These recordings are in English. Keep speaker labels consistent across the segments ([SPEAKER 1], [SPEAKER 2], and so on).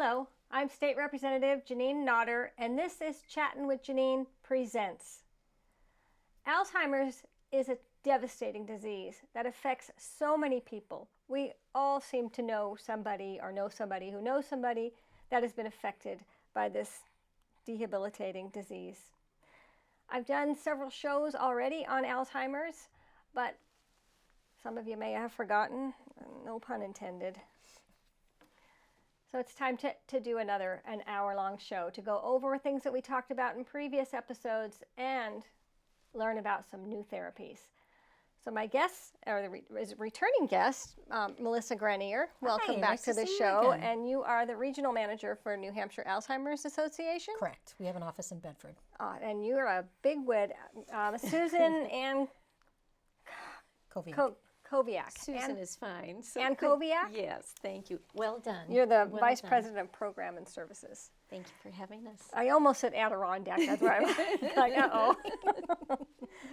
[SPEAKER 1] Hello, I'm State Representative Janine Nodder, and this is Chattin with Janine Presents. Alzheimer's is a devastating disease that affects so many people. We all seem to know somebody or know somebody who knows somebody that has been affected by this debilitating disease. I've done several shows already on Alzheimer's, but some of you may have forgotten, no pun intended. So it's time to do an hour-long show to go over things that we talked about in previous episodes and learn about some new therapies. So my guest, or the returning guest, Melissa Grenier, welcome back
[SPEAKER 2] nice
[SPEAKER 1] to the
[SPEAKER 2] see you
[SPEAKER 1] show.
[SPEAKER 2] again.
[SPEAKER 1] And you are the regional manager for New Hampshire Alzheimer's Association.
[SPEAKER 2] Correct. We have an office in Bedford.
[SPEAKER 1] And you're a bigwig, Susan and Koviak.
[SPEAKER 3] Susan is fine. So
[SPEAKER 1] Ann Koviak?
[SPEAKER 3] Yes, thank you. Well done.
[SPEAKER 1] You're the
[SPEAKER 3] Well
[SPEAKER 1] Vice
[SPEAKER 3] done.
[SPEAKER 1] President of Program and Services.
[SPEAKER 3] Thank you for having us.
[SPEAKER 1] I almost said Adirondack. That's why I'm like, uh-oh.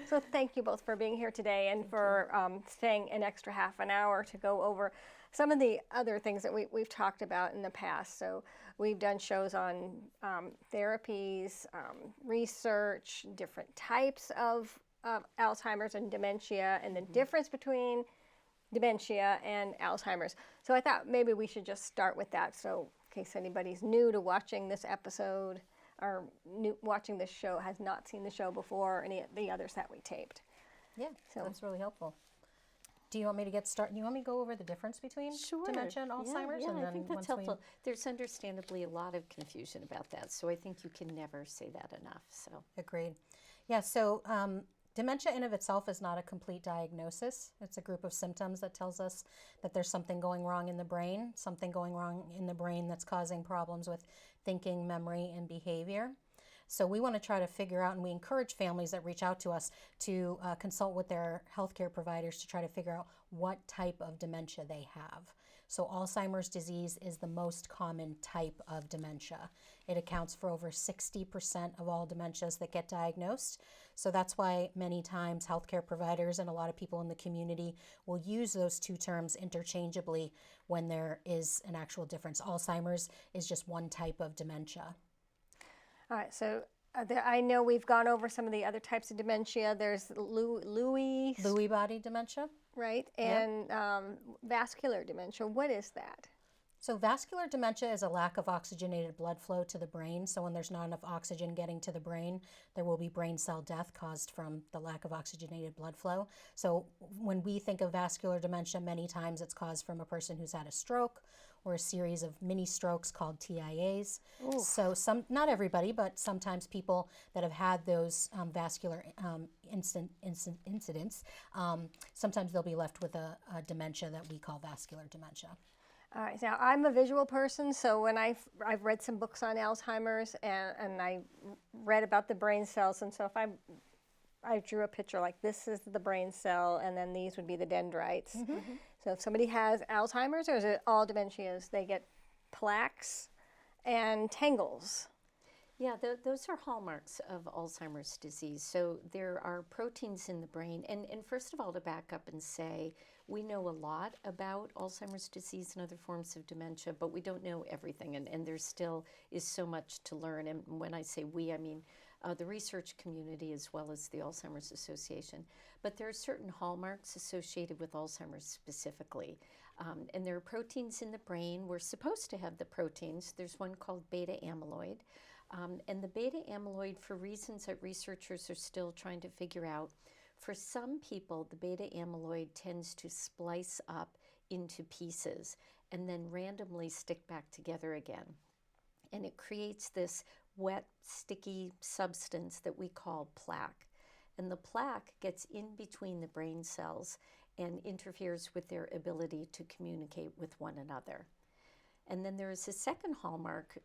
[SPEAKER 1] So thank you both for being here today and for staying an extra half an hour to go over some of the other things that we've talked about in the past. So we've done shows on therapies, research, different types of Alzheimer's and dementia, and the difference between dementia and Alzheimer's. So I thought maybe we should just start with that. So in case anybody's new to watching this episode or watching this show, has not seen the show before, or any of the others that we taped.
[SPEAKER 2] Yeah,
[SPEAKER 1] So-
[SPEAKER 2] that's really helpful. Do you want me to get started? Do you want me to go over the difference between dementia and Alzheimer's?
[SPEAKER 3] Yeah,
[SPEAKER 2] and
[SPEAKER 3] I think that's
[SPEAKER 2] once
[SPEAKER 3] helpful. There's understandably a lot of confusion about that, so I think you can never say that enough. So
[SPEAKER 2] Agreed. Yeah, so dementia in of itself is not a complete diagnosis. It's a group of symptoms that tells us that there's something going wrong in the brain, that's causing problems with thinking, memory, and behavior. So we want to try to figure out, and we encourage families that reach out to us to consult with their healthcare providers to try to figure out what type of dementia they have. So Alzheimer's disease is the most common type of dementia. It accounts for over 60% of all dementias that get diagnosed. So that's why many times healthcare providers and a lot of people in the community will use those two terms interchangeably when there is an actual difference. Alzheimer's is just one type of dementia.
[SPEAKER 1] All right, so I know we've gone over some of the other types of dementia. There's Lewy
[SPEAKER 2] body dementia.
[SPEAKER 1] right? And vascular dementia. What is that?
[SPEAKER 2] So vascular dementia is a lack of oxygenated blood flow to the brain. So when there's not enough oxygen getting to the brain, there will be brain cell death caused from the lack of oxygenated blood flow. So when we think of vascular dementia, many times it's caused from a person who's had a stroke or a series of mini strokes called TIAs. Ooh. So not everybody, but sometimes people that have had those vascular incidents, sometimes they'll be left with a dementia that we call vascular dementia.
[SPEAKER 1] All right, now I'm a visual person, so when I've read some books on Alzheimer's and I read about the brain cells, and so if I drew a picture like this is the brain cell, and then these would be the dendrites. Mm-hmm. So if somebody has Alzheimer's, or is it all dementias, they get plaques and tangles.
[SPEAKER 3] yeah, those are hallmarks of Alzheimer's disease. So there are proteins in the brain. And first of all, to back up and say, we know a lot about Alzheimer's disease and other forms of dementia, but we don't know everything. And there still is so much to learn. And when I say we, I mean the research community as well as the Alzheimer's Association. But there are certain hallmarks associated with Alzheimer's specifically. And there are proteins in the brain. We're supposed to have the proteins. There's one called beta amyloid. And the beta amyloid, for reasons that researchers are still trying to figure out, for some people, the beta amyloid tends to splice up into pieces and then randomly stick back together again. And it creates this wet, sticky substance that we call plaque. And the plaque gets in between the brain cells and interferes with their ability to communicate with one another. And then there is a second hallmark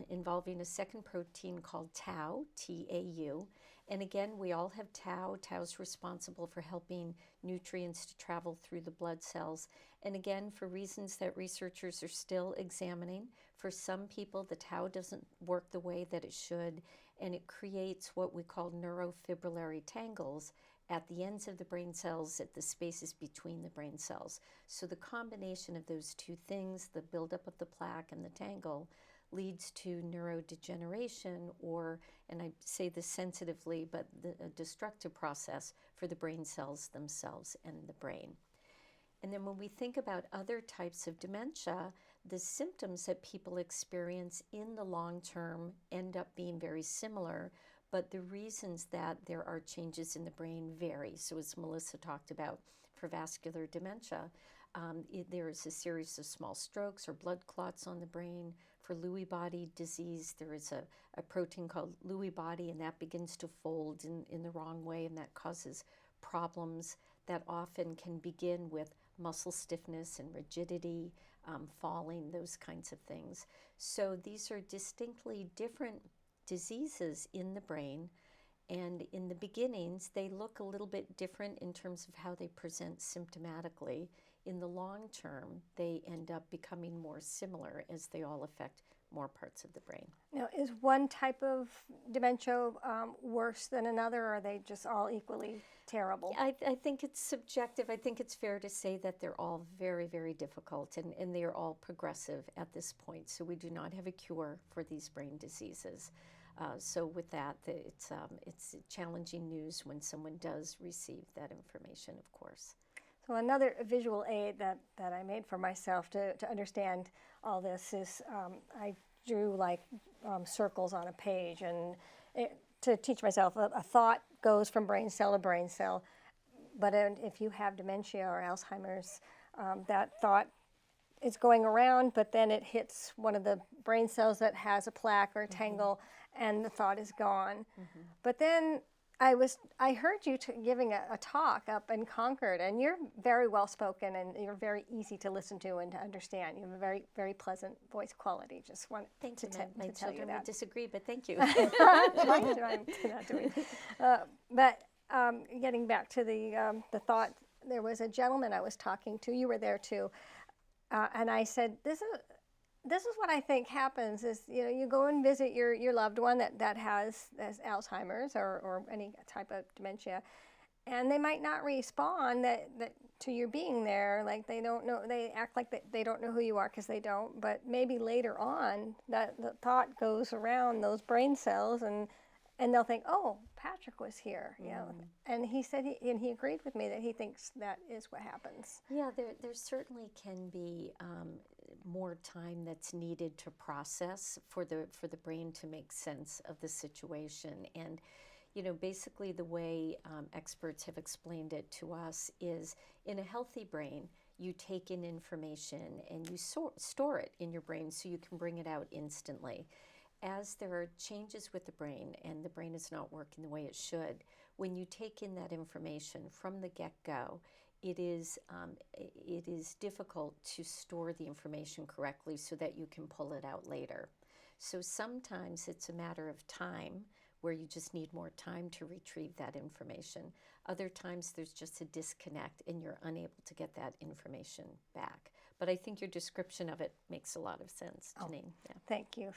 [SPEAKER 3] involving a second protein called tau, T-A-U. And again, we all have tau. Tau is responsible for helping nutrients to travel through the blood cells. And again, for reasons that researchers are still examining, for some people, the tau doesn't work the way that it should, and it creates what we call neurofibrillary tangles at the ends of the brain cells, at the spaces between the brain cells. So the combination of those two things, the buildup of the plaque and the tangle, leads to neurodegeneration, or, and I say this sensitively, but a destructive process for the brain cells themselves and the brain. And then when we think about other types of dementia, the symptoms that people experience in the long term end up being very similar, but the reasons that there are changes in the brain vary. So as Melissa talked about, for vascular dementia, there is a series of small strokes or blood clots on the brain. For Lewy body disease, there is a protein called Lewy body, and that begins to fold in the wrong way, and that causes problems that often can begin with muscle stiffness and rigidity, falling, those kinds of things. So these are distinctly different diseases in the brain, and in the beginnings, they look a little bit different in terms of how they present symptomatically. In the long term, they end up becoming more similar as they all affect more parts of the brain.
[SPEAKER 1] Now, is one type of dementia worse than another, or are they just all equally terrible?
[SPEAKER 3] I think it's subjective. I think it's fair to say that they're all very, very difficult, and they are all progressive at this point. So we do not have a cure for these brain diseases. So with that, it's challenging news when someone does receive that information, of course.
[SPEAKER 1] So another visual aid that I made for myself to understand all this is I drew like circles on a page, and to teach myself a thought goes from brain cell to brain cell. But if you have dementia or Alzheimer's, that thought is going around, but then it hits one of the brain cells that has a plaque or a tangle, and the thought is gone. But then I heard you giving a talk up in Concord, and you're very well spoken, and you're very easy to listen to and to understand. You have a very, very pleasant voice quality. Just want to tell you that.
[SPEAKER 3] Would disagree, but thank you.
[SPEAKER 1] But getting back to the thought, there was a gentleman I was talking to. You were there too, and I said, "This is what I think happens is, you go and visit your loved one that has Alzheimer's or any type of dementia, and they might not respond that to your being there. Like they don't know, they act like they don't know who you are because they don't. But maybe later on, that the thought goes around those brain cells, and they'll think, oh, Patrick was here, And he said he agreed with me that he thinks that is what happens.
[SPEAKER 3] Yeah, there certainly can be more time that's needed to process for the brain to make sense of the situation. And basically the way experts have explained it to us is, in a healthy brain, you take in information and you store it in your brain so you can bring it out instantly. As there are changes with the brain and the brain is not working the way it should, when you take in that information from the get-go, it is difficult to store the information correctly so that you can pull it out later. So sometimes it's a matter of time, where you just need more time to retrieve that information. Other times there's just a disconnect and you're unable to get that information back. But I think your description of it makes a lot of sense, Janine.
[SPEAKER 1] Yeah. Thank you.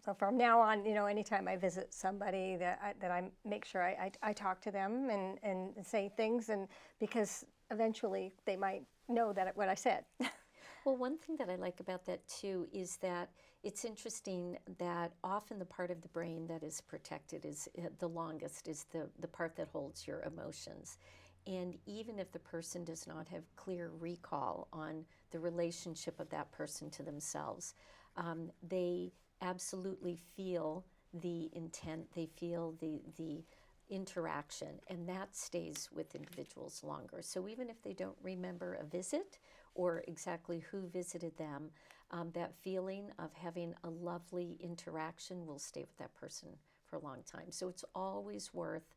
[SPEAKER 1] So from now on, anytime I visit somebody, that I make sure I talk to them and say things, and because eventually they might know what I said.
[SPEAKER 3] Well, one thing that I like about that too is that it's interesting that often the part of the brain that is protected is the longest, is the part that holds your emotions. And even if the person does not have clear recall on the relationship of that person to themselves, they absolutely feel the intent, they feel the interaction, and that stays with individuals longer. So even if they don't remember a visit or exactly who visited them, that feeling of having a lovely interaction will stay with that person for a long time. So it's always worth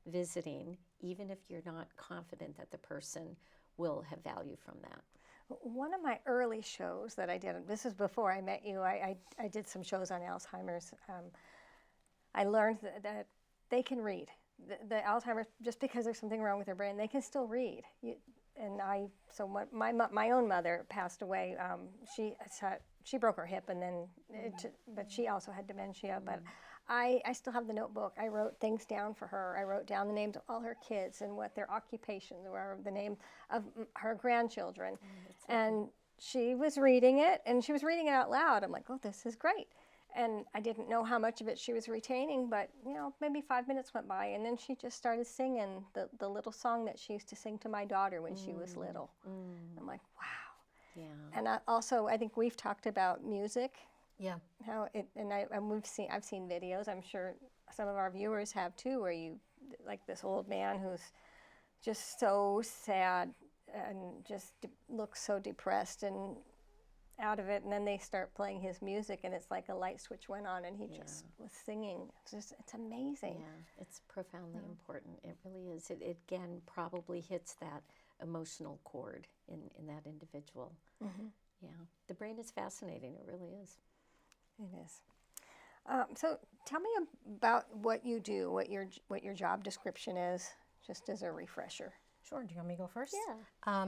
[SPEAKER 3] visiting, even if you're not confident that the person will have value from that.
[SPEAKER 1] One of my early shows that I did, this is before I met you, I did some shows on Alzheimer's. I learned that they can read. The Alzheimer's, just because there's something wrong with their brain, they can still read. My own mother passed away. She broke her hip, and then, but she also had dementia. But I still have the notebook. I wrote things down for her. I wrote down the names of all her kids and what their occupations were, the name of her grandchildren. And she was reading it, and she was reading it out loud. I'm like, oh, this is great. And I didn't know how much of it she was retaining, but maybe 5 minutes went by, and then she just started singing the little song that she used to sing to my daughter when she was little. I'm like, wow.
[SPEAKER 3] Yeah.
[SPEAKER 1] And I think we've talked about music.
[SPEAKER 2] Yeah.
[SPEAKER 1] How it and I've seen videos. I'm sure some of our viewers have too, where you like this old man who's just so sad and just looks so depressed and out of it, and then they start playing his music, and it's like a light switch went on, and he just was singing. It's amazing.
[SPEAKER 3] Yeah, it's profoundly important. It really is. It again probably hits that emotional chord in that individual. Yeah, the brain is fascinating. It really is.
[SPEAKER 1] It is. So tell me about what you do, what your job description is, just as a refresher.
[SPEAKER 2] Sure. Do you want me to go first?
[SPEAKER 3] Yeah.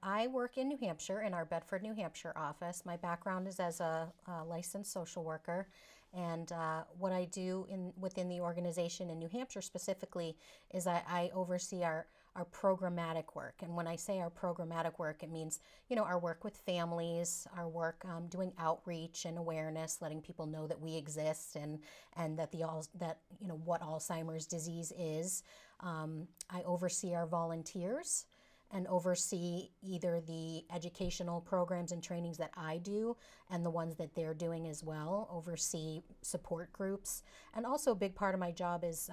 [SPEAKER 2] I work in New Hampshire, in our Bedford, New Hampshire office. My background is as a licensed social worker, and what I do within the organization in New Hampshire specifically is I oversee our programmatic work. And when I say our programmatic work, it means our work with families, our work doing outreach and awareness, letting people know that we exist and that what Alzheimer's disease is. I oversee our volunteers and oversee either the educational programs and trainings that I do and the ones that they're doing as well, oversee support groups. And also a big part of my job is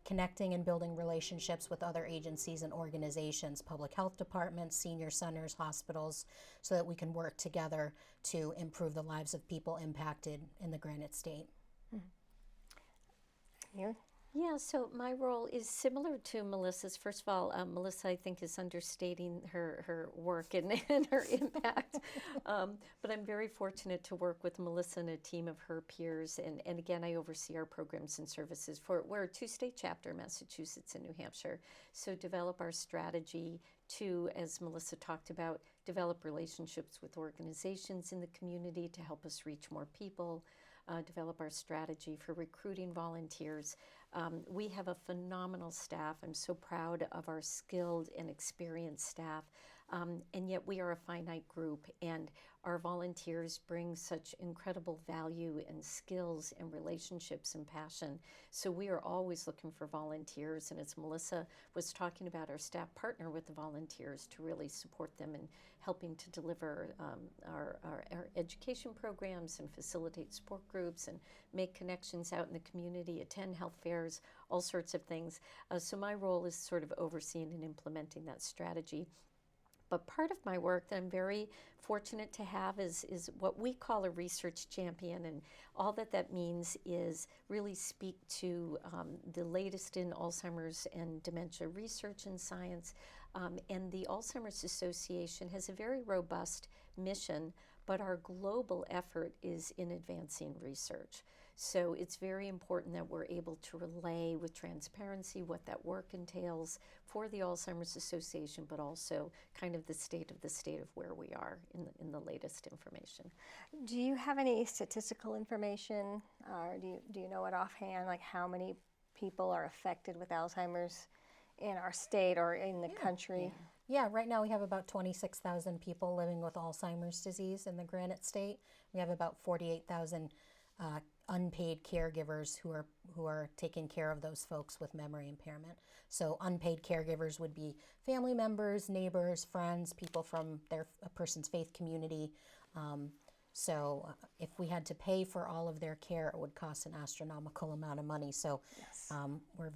[SPEAKER 2] connecting and building relationships with other agencies and organizations, public health departments, senior centers, hospitals, so that we can work together to improve the lives of people impacted in the Granite State.
[SPEAKER 1] You?
[SPEAKER 3] Yeah, so my role is similar to Melissa's. First of all, Melissa, I think, is understating her work and her impact. But I'm very fortunate to work with Melissa and a team of her peers. And again, I oversee our programs and services. We're a two-state chapter, Massachusetts and New Hampshire. So develop our strategy to, as Melissa talked about, develop relationships with organizations in the community to help us reach more people, develop our strategy for recruiting volunteers. We have a phenomenal staff. I'm so proud of our skilled and experienced staff. And yet we are a finite group, and our volunteers bring such incredible value and skills and relationships and passion. So we are always looking for volunteers. And as Melissa was talking about, our staff partner with the volunteers to really support them in helping to deliver our education programs and facilitate support groups and make connections out in the community, attend health fairs, all sorts of things. So my role is sort of overseeing and implementing that strategy. But part of my work that I'm very fortunate to have is what we call a research champion. And all that means is really speak to the latest in Alzheimer's and dementia research and science. And the Alzheimer's Association has a very robust mission, but our global effort is in advancing research. So it's very important that we're able to relay with transparency what that work entails for the Alzheimer's Association, but also kind of the state of where we are in the latest information.
[SPEAKER 1] Do you have any statistical information, or do you know it offhand, like how many people are affected with Alzheimer's in our state or in the country?
[SPEAKER 2] Yeah, right now we have about 26,000 people living with Alzheimer's disease in the Granite State. We have about 48,000 unpaid caregivers who are taking care of those folks with memory impairment. So unpaid caregivers would be family members, neighbors, friends, people from a person's faith community. So if we had to pay for all of their care, it would cost an astronomical amount of money. So we're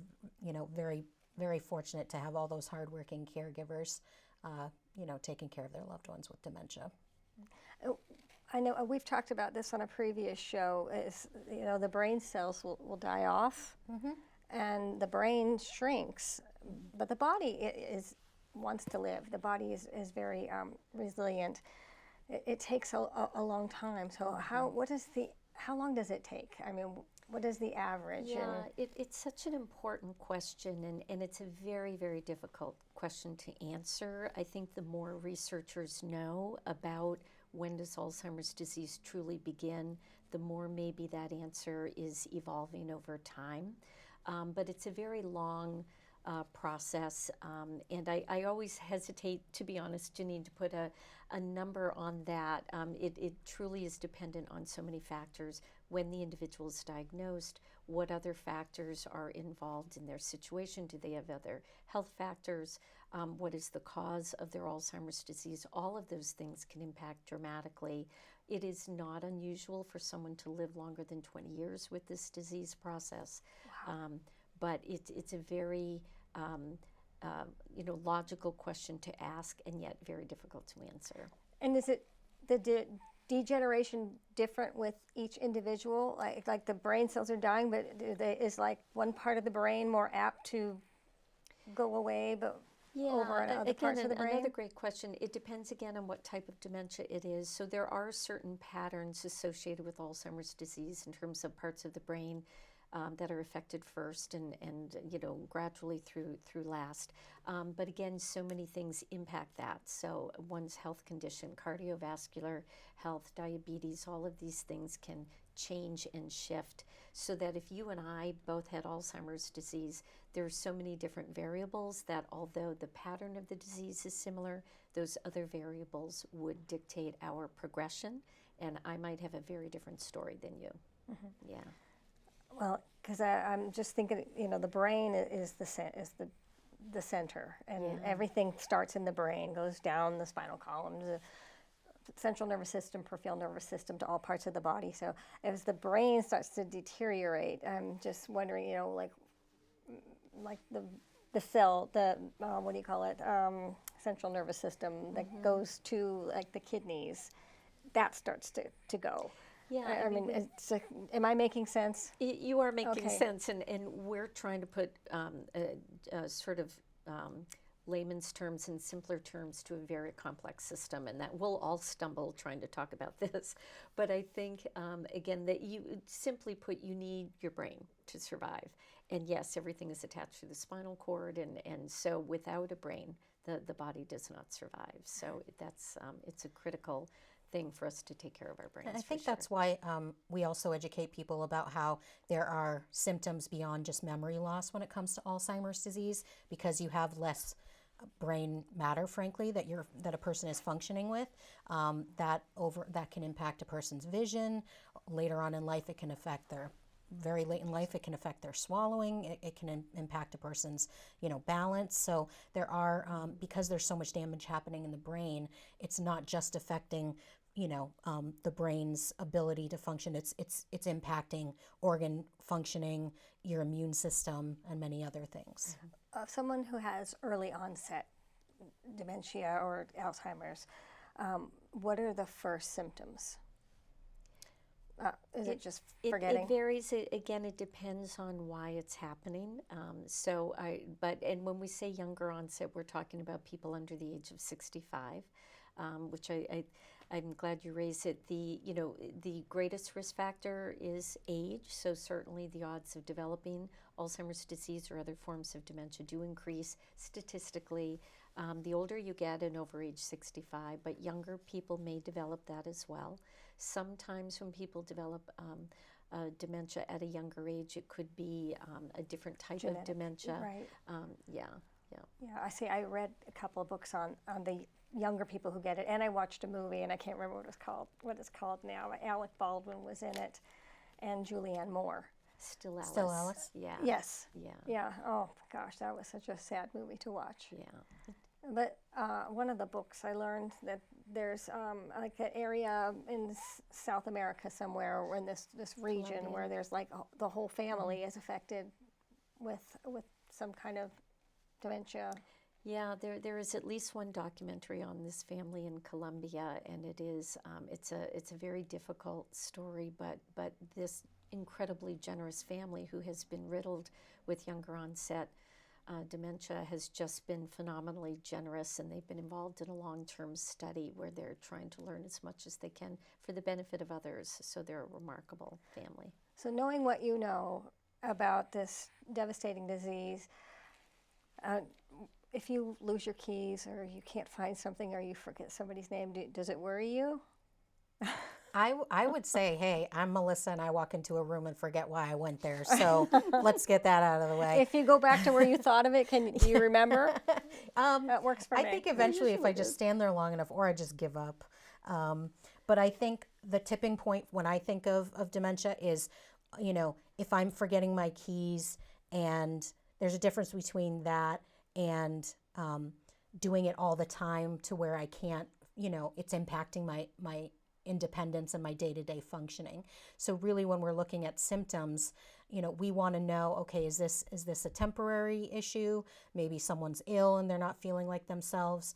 [SPEAKER 2] very, very fortunate to have all those hardworking caregivers taking care of their loved ones with dementia.
[SPEAKER 1] I know we've talked about this on a previous show. Is the brain cells will die off, and the brain shrinks, but the body wants to live. The body is very resilient. It takes a long time. So how long does it take? I mean, what is the average?
[SPEAKER 3] Yeah, it's such an important question, and it's a very, very difficult question to answer. I think the more researchers know about when does Alzheimer's disease truly begin, the more maybe that answer is evolving over time. But it's a very long process. And I always hesitate, to be honest, Janine, to put a number on that. It truly is dependent on so many factors. When the individual is diagnosed, what other factors are involved in their situation? Do they have other health factors? What is the cause of their Alzheimer's disease? All of those things can impact dramatically. It is not unusual for someone to live longer than 20 years with this disease process.
[SPEAKER 1] Wow.
[SPEAKER 3] But it's a very logical question to ask, and yet very difficult to answer.
[SPEAKER 1] And is it the degeneration different with each individual? Like the brain cells are dying, but is like one part of the brain more apt to go away, but over in other parts of the brain?
[SPEAKER 3] Another great question. It depends again on what type of dementia it is. So there are certain patterns associated with Alzheimer's disease in terms of parts of the brain that are affected first and gradually through last. But again, so many things impact that. So one's health condition, cardiovascular health, diabetes, all of these things can change and shift, so that if you and I both had Alzheimer's disease, there are so many different variables that although the pattern of the disease is similar, those other variables would dictate our progression, and I might have a very different story than you. Mm-hmm. Yeah.
[SPEAKER 1] Well, because I'm just thinking, the brain is the center, and everything starts in the brain, goes down the spinal column, the central nervous system, peripheral nervous system, to all parts of the body. So as the brain starts to deteriorate, I'm just wondering, like the cell, what do you call it, central nervous system that goes to like the kidneys, that starts to go.
[SPEAKER 3] Yeah,
[SPEAKER 1] I mean, am I making sense?
[SPEAKER 3] You are making
[SPEAKER 1] Okay.
[SPEAKER 3] sense, and we're trying to put a sort of layman's terms and simpler terms to a very complex system, and that we'll all stumble trying to talk about this. But I think, again, that you simply put, you need your brain to survive. And yes, everything is attached to the spinal cord, and so without a brain, the body does not survive. So that's it's a critical thing for us to take care of our brains.
[SPEAKER 2] And I think that's why we also educate people about how there are symptoms beyond just memory loss when it comes to Alzheimer's disease, because you have less brain matter, frankly, that a person is functioning with. That can impact a person's vision. Later on in life, it can affect very late in life, it can affect their swallowing. It can impact a person's, balance. So there are, because there's so much damage happening in the brain, it's not just affecting, the brain's ability to function. It's impacting organ functioning, your immune system, and many other things.
[SPEAKER 1] Someone who has early onset dementia or Alzheimer's, what are the first symptoms? Is it just forgetting?
[SPEAKER 3] It varies. Again, it depends on why it's happening. And when we say younger onset, we're talking about people under the age of 65, which I'm glad you raised it. The greatest risk factor is age. So certainly the odds of developing Alzheimer's disease or other forms of dementia do increase statistically. The older you get and over age 65, but younger people may develop that as well. Sometimes when people develop dementia at a younger age, it could be a different type of dementia.
[SPEAKER 1] Right.
[SPEAKER 3] Yeah.
[SPEAKER 1] I see. I read a couple of books on the younger people who get it, and I watched a movie, and I can't remember what it's called now. Alec Baldwin was in it, and Julianne Moore.
[SPEAKER 3] Still Alice.
[SPEAKER 2] Still Alice?
[SPEAKER 3] Yeah.
[SPEAKER 1] Yes.
[SPEAKER 3] Yeah.
[SPEAKER 1] Yeah. Oh gosh, that was such a sad movie to watch.
[SPEAKER 3] Yeah.
[SPEAKER 1] But one of the books I learned that there's like an area in South America somewhere, or in this region,
[SPEAKER 3] Colombia.
[SPEAKER 1] where there's like the whole family is affected with some kind of dementia.
[SPEAKER 3] Yeah, there is at least one documentary on this family in Colombia, and it is it's a very difficult story, but this incredibly generous family who has been riddled with younger onset dementia has just been phenomenally generous, and they've been involved in a long-term study where they're trying to learn as much as they can for the benefit of others. So they're a remarkable family.
[SPEAKER 1] So knowing what you know about this devastating disease, if you lose your keys or you can't find something or you forget somebody's name, does it worry you?
[SPEAKER 2] I would say, hey, I'm Melissa and I walk into a room and forget why I went there. So let's get that out of the way.
[SPEAKER 1] If you go back to where you thought of it, do you remember? That works for
[SPEAKER 2] I
[SPEAKER 1] me.
[SPEAKER 2] think eventually if I
[SPEAKER 3] usually
[SPEAKER 2] just
[SPEAKER 3] do.
[SPEAKER 2] stand there long enough, or I just give up. But I think the tipping point when I think of dementia is, if I'm forgetting my keys, and there's a difference between that and doing it all the time to where I can't, it's impacting my independence and my day-to-day functioning. So really when we're looking at symptoms, we want to know, okay, is this a temporary issue? Maybe someone's ill and they're not feeling like themselves.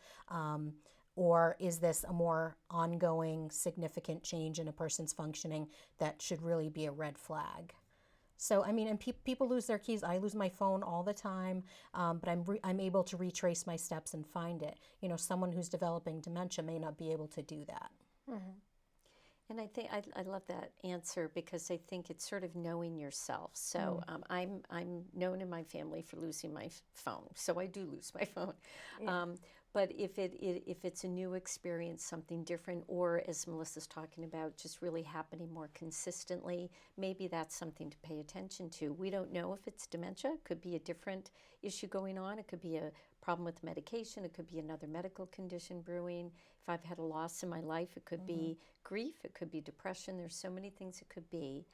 [SPEAKER 2] Or is this a more ongoing, significant change in a person's functioning that should really be a red flag? So, I mean, and people lose their keys. I lose my phone all the time, but I'm able to retrace my steps and find it. Someone who's developing dementia may not be able to do that.
[SPEAKER 1] Mm-hmm.
[SPEAKER 3] And I think I love that answer because I think it's sort of knowing yourself. So I'm known in my family for losing my phone, so I do lose my phone.
[SPEAKER 1] Yeah.
[SPEAKER 3] But if it's a new experience, something different, or as Melissa's talking about, just really happening more consistently, maybe that's something to pay attention to. We don't know if it's dementia. It could be a different issue going on. It could be a problem with medication. It could be another medical condition brewing. If I've had a loss in my life, it could be grief. It could be depression. There's so many things it could be.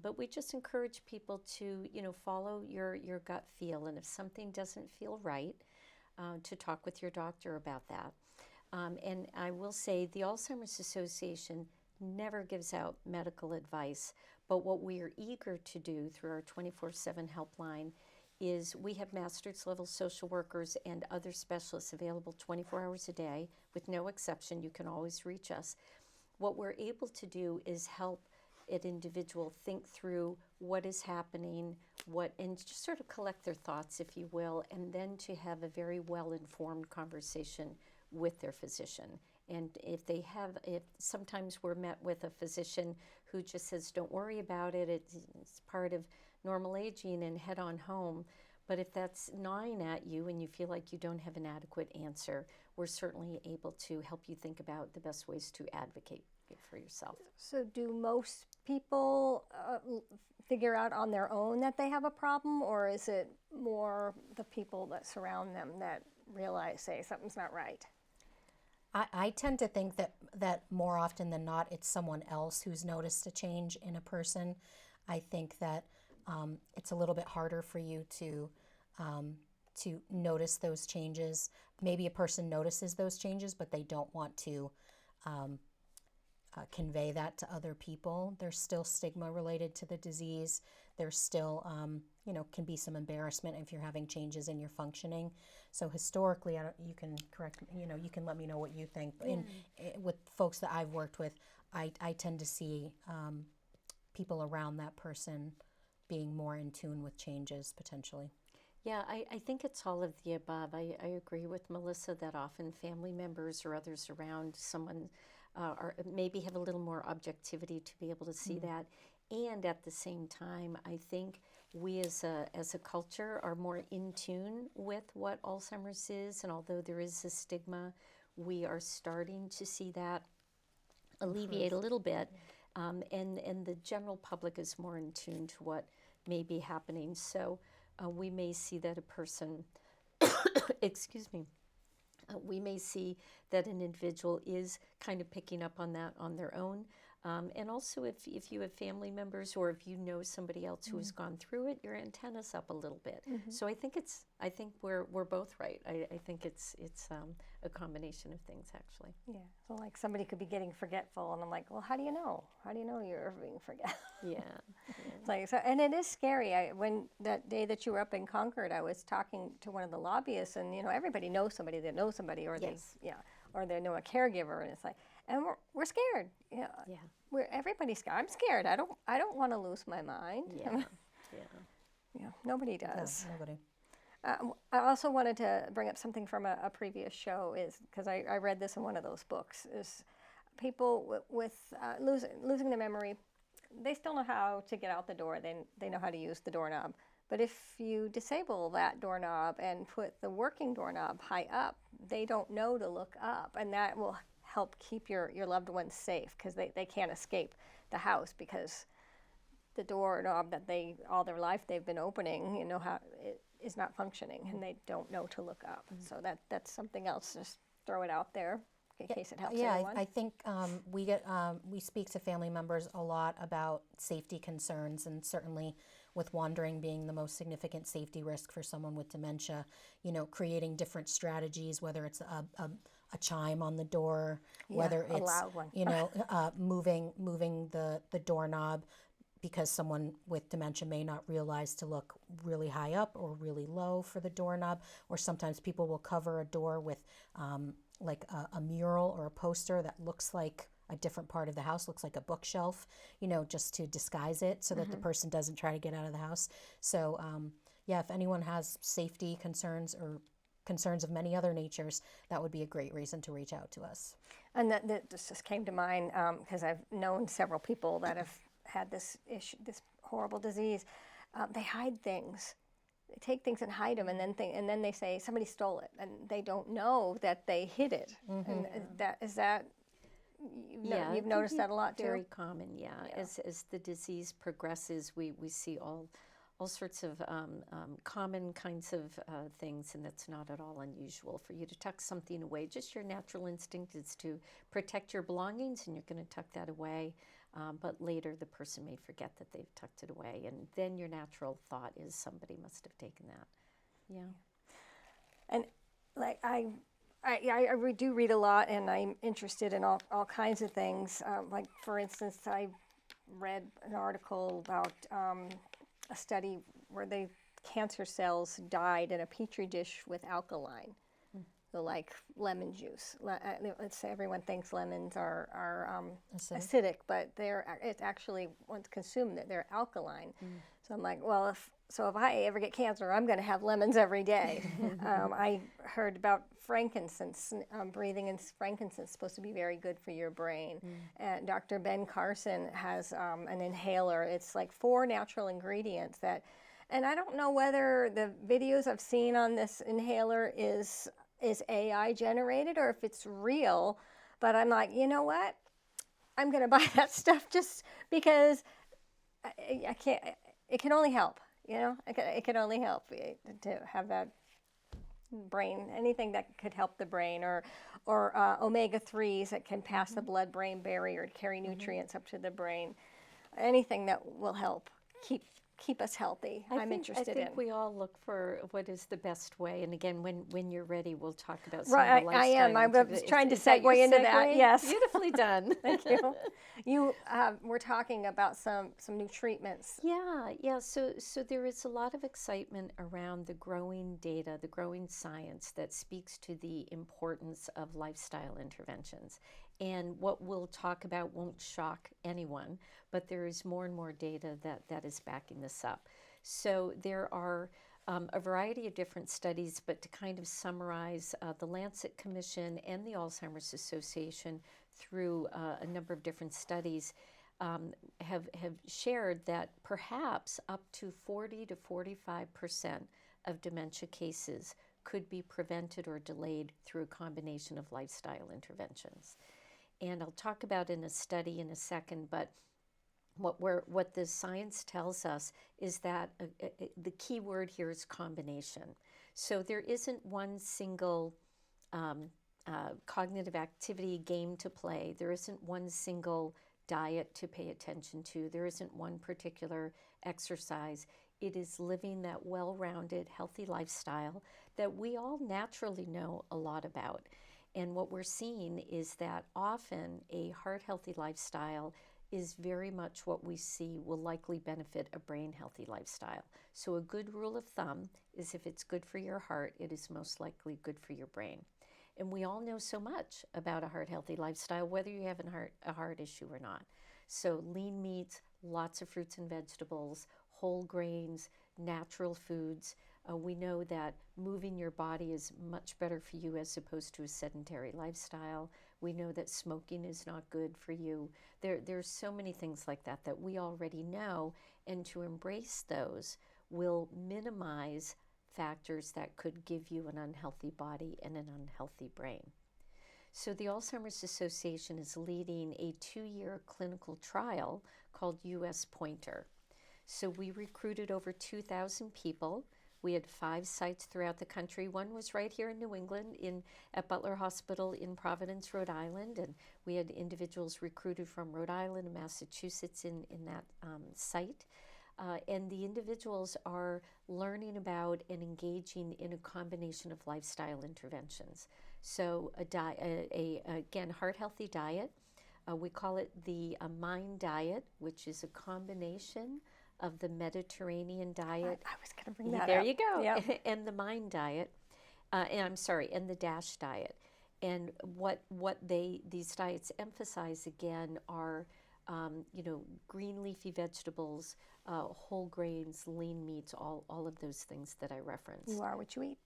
[SPEAKER 3] But we just encourage people to, follow your gut feel. And if something doesn't feel right, to talk with your doctor about that. And I will say the Alzheimer's Association never gives out medical advice, but what we are eager to do through our 24/7 helpline is we have master's level social workers and other specialists available 24 hours a day with no exception. You can always reach us. What we're able to do is help an individual think through what is happening, and just sort of collect their thoughts, if you will, and then to have a very well-informed conversation with their physician. And if sometimes we're met with a physician who just says, don't worry about it, it's part of normal aging and head on home. But if that's gnawing at you and you feel like you don't have an adequate answer, we're certainly able to help you think about the best ways to advocate for yourself.
[SPEAKER 1] So do most people figure out on their own that they have a problem, or is it more the people that surround them that realize, say, something's not right?
[SPEAKER 2] I tend to think that more often than not, it's someone else who's noticed a change in a person. I think that it's a little bit harder for you to notice those changes. Maybe a person notices those changes, but they don't want to convey that to other people. There's still stigma related to the disease. There's still, can be some embarrassment if you're having changes in your functioning. So historically, you can correct, you can let me know what you think. With folks that I've worked with, I tend to see people around that person being more in tune with changes potentially.
[SPEAKER 3] Yeah, I think it's all of the above. I agree with Melissa that often family members or others around someone maybe have a little more objectivity to be able to see that. And at the same time, I think we as a culture are more in tune with what Alzheimer's is. And although there is a stigma, we are starting to see that alleviate a little bit. And the general public is more in tune to what may be happening. So we may see that a person, excuse me, we may see that an individual is kind of picking up on that on their own. And also if you have family members or if you know somebody else who has gone through it, your antenna's up a little bit. So I think we're both right. I think it's a combination of things actually.
[SPEAKER 1] Yeah. So like somebody could be getting forgetful, and I'm like, well, how do you know? How do you know you're being forgetful?
[SPEAKER 3] Yeah.
[SPEAKER 1] It's like, so, and it is scary. When that day that you were up in Concord, I was talking to one of the lobbyists, and everybody knows somebody that knows somebody, or or they know a caregiver, and it's like, and we're scared. Yeah. Everybody's scared. I'm scared. I don't want to lose my mind.
[SPEAKER 3] Yeah.
[SPEAKER 1] Nobody does.
[SPEAKER 2] Yeah, nobody.
[SPEAKER 1] I also wanted to bring up something from a previous show, is because I read this in one of those books, is people with losing their memory, they still know how to get out the door. They know how to use the doorknob. But if you disable that doorknob and put the working doorknob high up, they don't know to look up, and that will help keep your loved ones safe, because they can't escape the house because the doorknob that all their life they've been opening, how it is not functioning, and they don't know to look up. So that's something else. Just throw it out there in case it helps anyone.
[SPEAKER 2] I think we speak to family members a lot about safety concerns, and certainly with wandering being the most significant safety risk for someone with dementia, creating different strategies, whether it's a chime on the door, whether
[SPEAKER 1] a
[SPEAKER 2] it's
[SPEAKER 1] loud one.
[SPEAKER 2] moving the doorknob, because someone with dementia may not realize to look really high up or really low for the doorknob, or sometimes people will cover a door with like a mural or a poster that looks like a different part of the house, looks like a bookshelf, just to disguise it so that the person doesn't try to get out of the house. So if anyone has safety concerns or concerns of many other natures, that would be a great reason to reach out to us.
[SPEAKER 1] And that this just came to mind because I've known several people that have had this issue, this horrible disease. They hide things. They take things and hide them, and then they say somebody stole it, and they don't know that they hid it. And you've noticed that a lot too.
[SPEAKER 3] Very common, yeah. As the disease progresses, we see all sorts of common kinds of things, and that's not at all unusual for you to tuck something away. Just your natural instinct is to protect your belongings, and you're going to tuck that away. But later the person may forget that they've tucked it away, and then your natural thought is somebody must have taken that. Yeah.
[SPEAKER 1] And like I do read a lot, and I'm interested in all kinds of things. Like for instance, I read an article about a study where the cancer cells died in a petri dish with alkaline. So like lemon juice. Let's say everyone thinks lemons are acidic, but it's actually, once consumed, they're alkaline. So I'm like, well, if I ever get cancer, I'm going to have lemons every day. I heard about frankincense. Breathing in frankincense is supposed to be very good for your brain. And Dr. Ben Carson has an inhaler. It's like 4 natural ingredients that, and I don't know whether the videos I've seen on this inhaler is AI generated or if it's real, but I'm like, you know what? I'm going to buy that stuff just because I can't, it can only help, it can only help to have that brain, anything that could help the brain, or omega-3s that can pass the blood-brain barrier to carry nutrients up to the brain, anything that will help keep us healthy. I'm interested in.
[SPEAKER 3] I think we all look for what is the best way. And again, when you're ready, we'll talk about some
[SPEAKER 1] right,
[SPEAKER 3] of the lifestyle.
[SPEAKER 1] I am. I was trying to segue into that. Yes.
[SPEAKER 3] Beautifully done.
[SPEAKER 1] Thank you. You were talking about some new treatments.
[SPEAKER 3] Yeah. So there is a lot of excitement around the growing data, the growing science that speaks to the importance of lifestyle interventions. And what we'll talk about won't shock anyone, but there is more and more data that is backing this up. So there are a variety of different studies, but to kind of summarize, the Lancet Commission and the Alzheimer's Association, through a number of different studies, have shared that perhaps up to 40 to 45% of dementia cases could be prevented or delayed through a combination of lifestyle interventions. And I'll talk about in a study in a second, but what the science tells us is that the key word here is combination. So there isn't one single cognitive activity game to play. There isn't one single diet to pay attention to. There isn't one particular exercise. It is living that well-rounded, healthy lifestyle that we all naturally know a lot about. And what we're seeing is that often a heart-healthy lifestyle is very much what we see will likely benefit a brain-healthy lifestyle. So a good rule of thumb is if it's good for your heart, it is most likely good for your brain. And we all know so much about a heart-healthy lifestyle, whether you have a heart issue or not. So lean meats, lots of fruits and vegetables, whole grains, natural foods. We know that moving your body is much better for you as opposed to a sedentary lifestyle. We know that smoking is not good for you. There's so many things like that we already know, and to embrace those will minimize factors that could give you an unhealthy body and an unhealthy brain. So the Alzheimer's Association is leading a 2-year clinical trial called US Pointer. So we recruited over 2,000 people. We had 5 sites throughout the country. One was right here in New England at Butler Hospital in Providence, Rhode Island. And we had individuals recruited from Rhode Island and Massachusetts in that site. And the individuals are learning about and engaging in a combination of lifestyle interventions. So again, heart-healthy diet. We call it the Mind Diet, which is a combination of the Mediterranean diet.
[SPEAKER 1] I was going to bring that up.
[SPEAKER 3] There you go.
[SPEAKER 1] Yep.
[SPEAKER 3] And the Mind Diet, and the DASH diet. And what these diets emphasize again are, green leafy vegetables, whole grains, lean meats, all of those things that I referenced.
[SPEAKER 1] You are what you eat.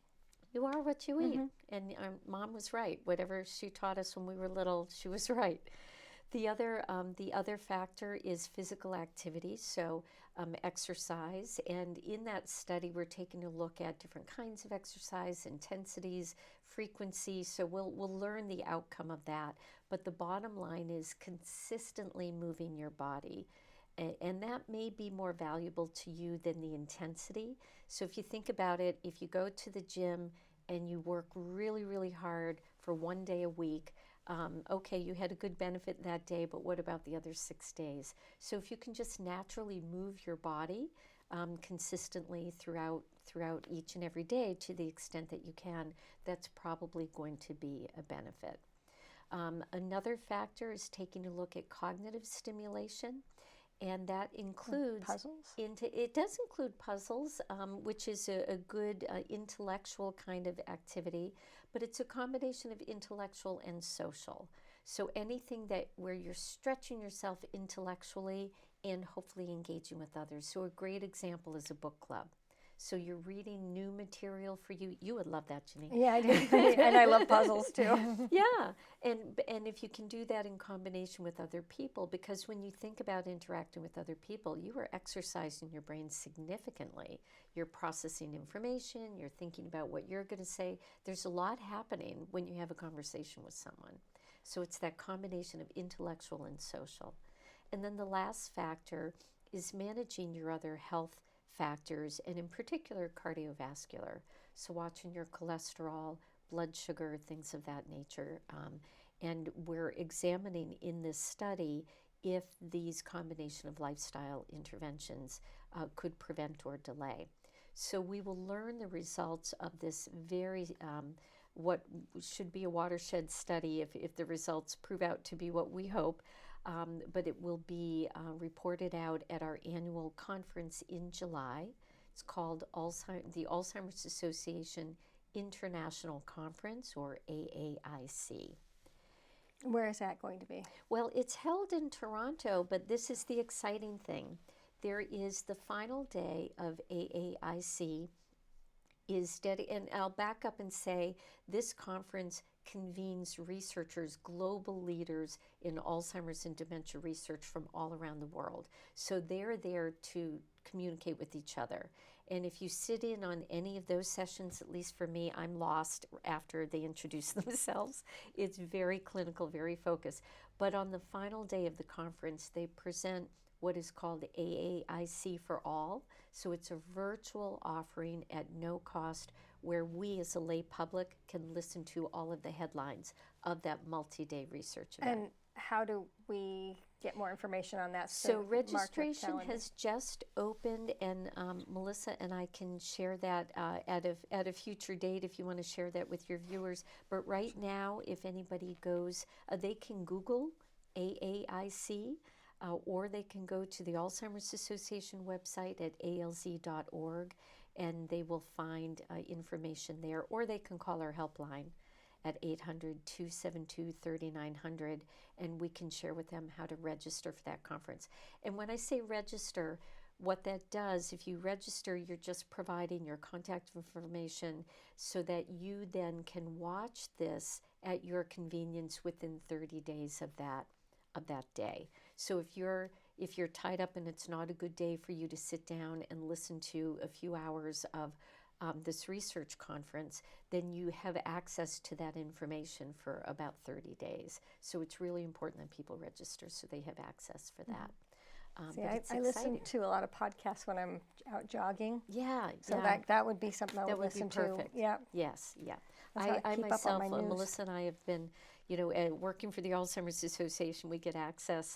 [SPEAKER 3] You are what you eat. And Mom was right. Whatever she taught us when we were little, she was right. The other factor is physical activity, so exercise. And in that study, we're taking a look at different kinds of exercise, intensities, frequency. So we'll learn the outcome of that. But the bottom line is consistently moving your body. And that may be more valuable to you than the intensity. So if you think about it, if you go to the gym and you work really, really hard for 1 day a week, okay, you had a good benefit that day, but what about the other 6 days? So if you can just naturally move your body consistently throughout each and every day to the extent that you can, that's probably going to be a benefit. Another factor is taking a look at cognitive stimulation. And that includes
[SPEAKER 1] puzzles.
[SPEAKER 3] It does include puzzles, which is a good intellectual kind of activity, but it's a combination of intellectual and social. So anything where you're stretching yourself intellectually and hopefully engaging with others. So a great example is a book club. So you're reading new material for you. You would love that, Janine.
[SPEAKER 1] Yeah, I do. And I love puzzles too.
[SPEAKER 3] Yeah, and if you can do that in combination with other people, because when you think about interacting with other people, you are exercising your brain significantly. You're processing information, you're thinking about what you're going to say. There's a lot happening when you have a conversation with someone. So it's that combination of intellectual and social. And then the last factor is managing your other health factors, and in particular cardiovascular. So watching your cholesterol, blood sugar, things of that nature. And we're examining in this study if these combination of lifestyle interventions could prevent or delay. So we will learn the results of this very, what should be a watershed study if the results prove out to be what we hope. But it will be reported out at our annual conference in July. It's called the Alzheimer's Association International Conference, or AAIC.
[SPEAKER 1] Where is that going to be?
[SPEAKER 3] Well, it's held in Toronto, but this is the exciting thing. There is the final day of AAIC and I'll back up and say this conference convenes researchers, global leaders in Alzheimer's and dementia research from all around the world. So they're there to communicate with each other. And if you sit in on any of those sessions, at least for me, I'm lost after they introduce themselves. It's very clinical, very focused. But on the final day of the conference, they present what is called AAIC for All. So it's a virtual offering at no cost where we as a lay public can listen to all of the headlines of that multi-day research event.
[SPEAKER 1] And how do we get more information on that?
[SPEAKER 3] So registration has just opened, and Melissa and I can share that at a future date if you want to share that with your viewers. But right now, if anybody goes, they can Google AAIC. Or they can go to the Alzheimer's Association website at alz.org, and they will find information there. Or they can call our helpline at 800-272-3900, and we can share with them how to register for that conference. And when I say register, what that does, if you register, you're just providing your contact information so that you then can watch this at your convenience within 30 days of that day. So if you're tied up and it's not a good day for you to sit down and listen to a few hours of this research conference, then you have access to that information for about 30 days. So it's really important that people register so they have access for that.
[SPEAKER 1] See,
[SPEAKER 3] But it's
[SPEAKER 1] I listen
[SPEAKER 3] exciting.
[SPEAKER 1] to a lot of podcasts when I'm out jogging.
[SPEAKER 3] Yeah,
[SPEAKER 1] So
[SPEAKER 3] yeah.
[SPEAKER 1] that would be something I
[SPEAKER 3] That
[SPEAKER 1] would
[SPEAKER 3] would be
[SPEAKER 1] listen
[SPEAKER 3] perfect.
[SPEAKER 1] to. Yeah.
[SPEAKER 3] Yes, yeah.
[SPEAKER 1] That's how I
[SPEAKER 3] I
[SPEAKER 1] keep up
[SPEAKER 3] myself,
[SPEAKER 1] on my news.
[SPEAKER 3] Melissa and I have been, working for the Alzheimer's Association, we get access,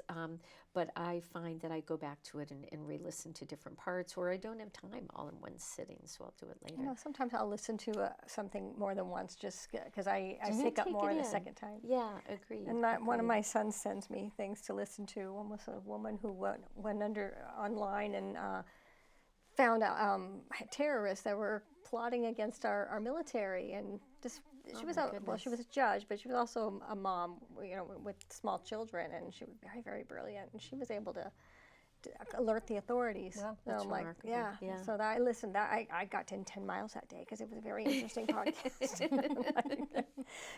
[SPEAKER 3] but I find that I go back to it and re-listen to different parts, or I don't have time all in one sitting, so I'll do it later.
[SPEAKER 1] You know, sometimes I'll listen to something more than once just because I pick up
[SPEAKER 3] Take
[SPEAKER 1] more
[SPEAKER 3] it
[SPEAKER 1] the
[SPEAKER 3] in.
[SPEAKER 1] second time.
[SPEAKER 3] Yeah, agreed.
[SPEAKER 1] And one of
[SPEAKER 3] agreed.
[SPEAKER 1] my sons sends me things to listen to. One was a woman who went under online and found out terrorists that were plotting against our military, and just she
[SPEAKER 3] Oh
[SPEAKER 1] was
[SPEAKER 3] my
[SPEAKER 1] she
[SPEAKER 3] goodness.
[SPEAKER 1] was a judge, but she was also a mom, with small children, and she was very, very brilliant, and she was able to alert the authorities.
[SPEAKER 2] Wow,
[SPEAKER 1] So
[SPEAKER 3] that's
[SPEAKER 1] I'm like,
[SPEAKER 3] remarkable.
[SPEAKER 1] yeah.
[SPEAKER 3] Yeah.
[SPEAKER 1] So that I listened. That I got to 10 miles that day because it was a very interesting podcast.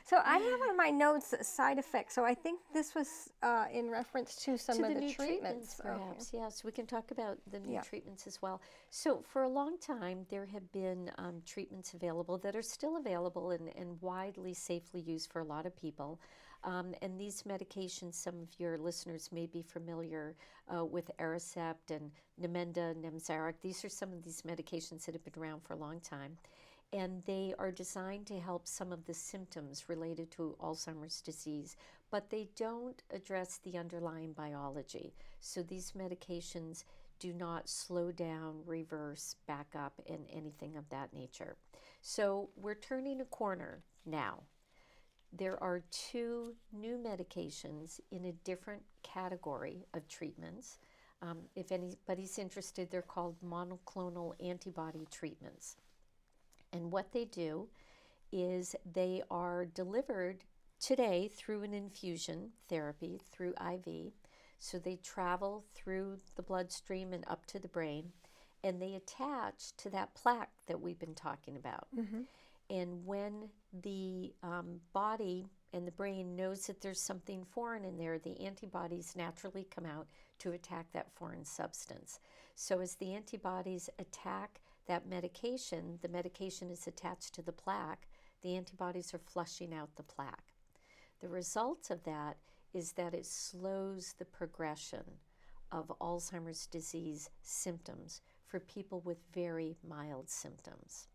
[SPEAKER 1] So I have on my notes side effects. So I think this was in reference to some
[SPEAKER 3] To
[SPEAKER 1] of
[SPEAKER 3] the
[SPEAKER 1] the
[SPEAKER 3] new
[SPEAKER 1] treatments.
[SPEAKER 3] perhaps. Yeah, so we can talk about the new
[SPEAKER 1] Yeah.
[SPEAKER 3] treatments as well. So for a long time, there have been treatments available that are still available and widely safely used for a lot of people. And these medications, some of your listeners may be familiar with Apr7 and Namenda, Nemzaric. These are some of these medications that have been around for a long time. And they are designed to help some of the symptoms related to Alzheimer's disease, but they don't address the underlying biology. So these medications do not slow down, reverse, back up, and anything of that nature. So we're turning a corner now. There are two new medications in a different category of treatments. If anybody's interested, they're called monoclonal antibody treatments. And what they do is they are delivered today through an infusion therapy, through IV. So they travel through the bloodstream and up to the brain, and they attach to that plaque that we've been talking about.
[SPEAKER 1] Mm-hmm.
[SPEAKER 3] And when the body and the brain knows that there's something foreign in there, the antibodies naturally come out to attack that foreign substance. So as the antibodies attack that medication, the medication is attached to the plaque, the antibodies are flushing out the plaque. The result of that is that it slows the progression of Alzheimer's disease symptoms for people with very mild symptoms.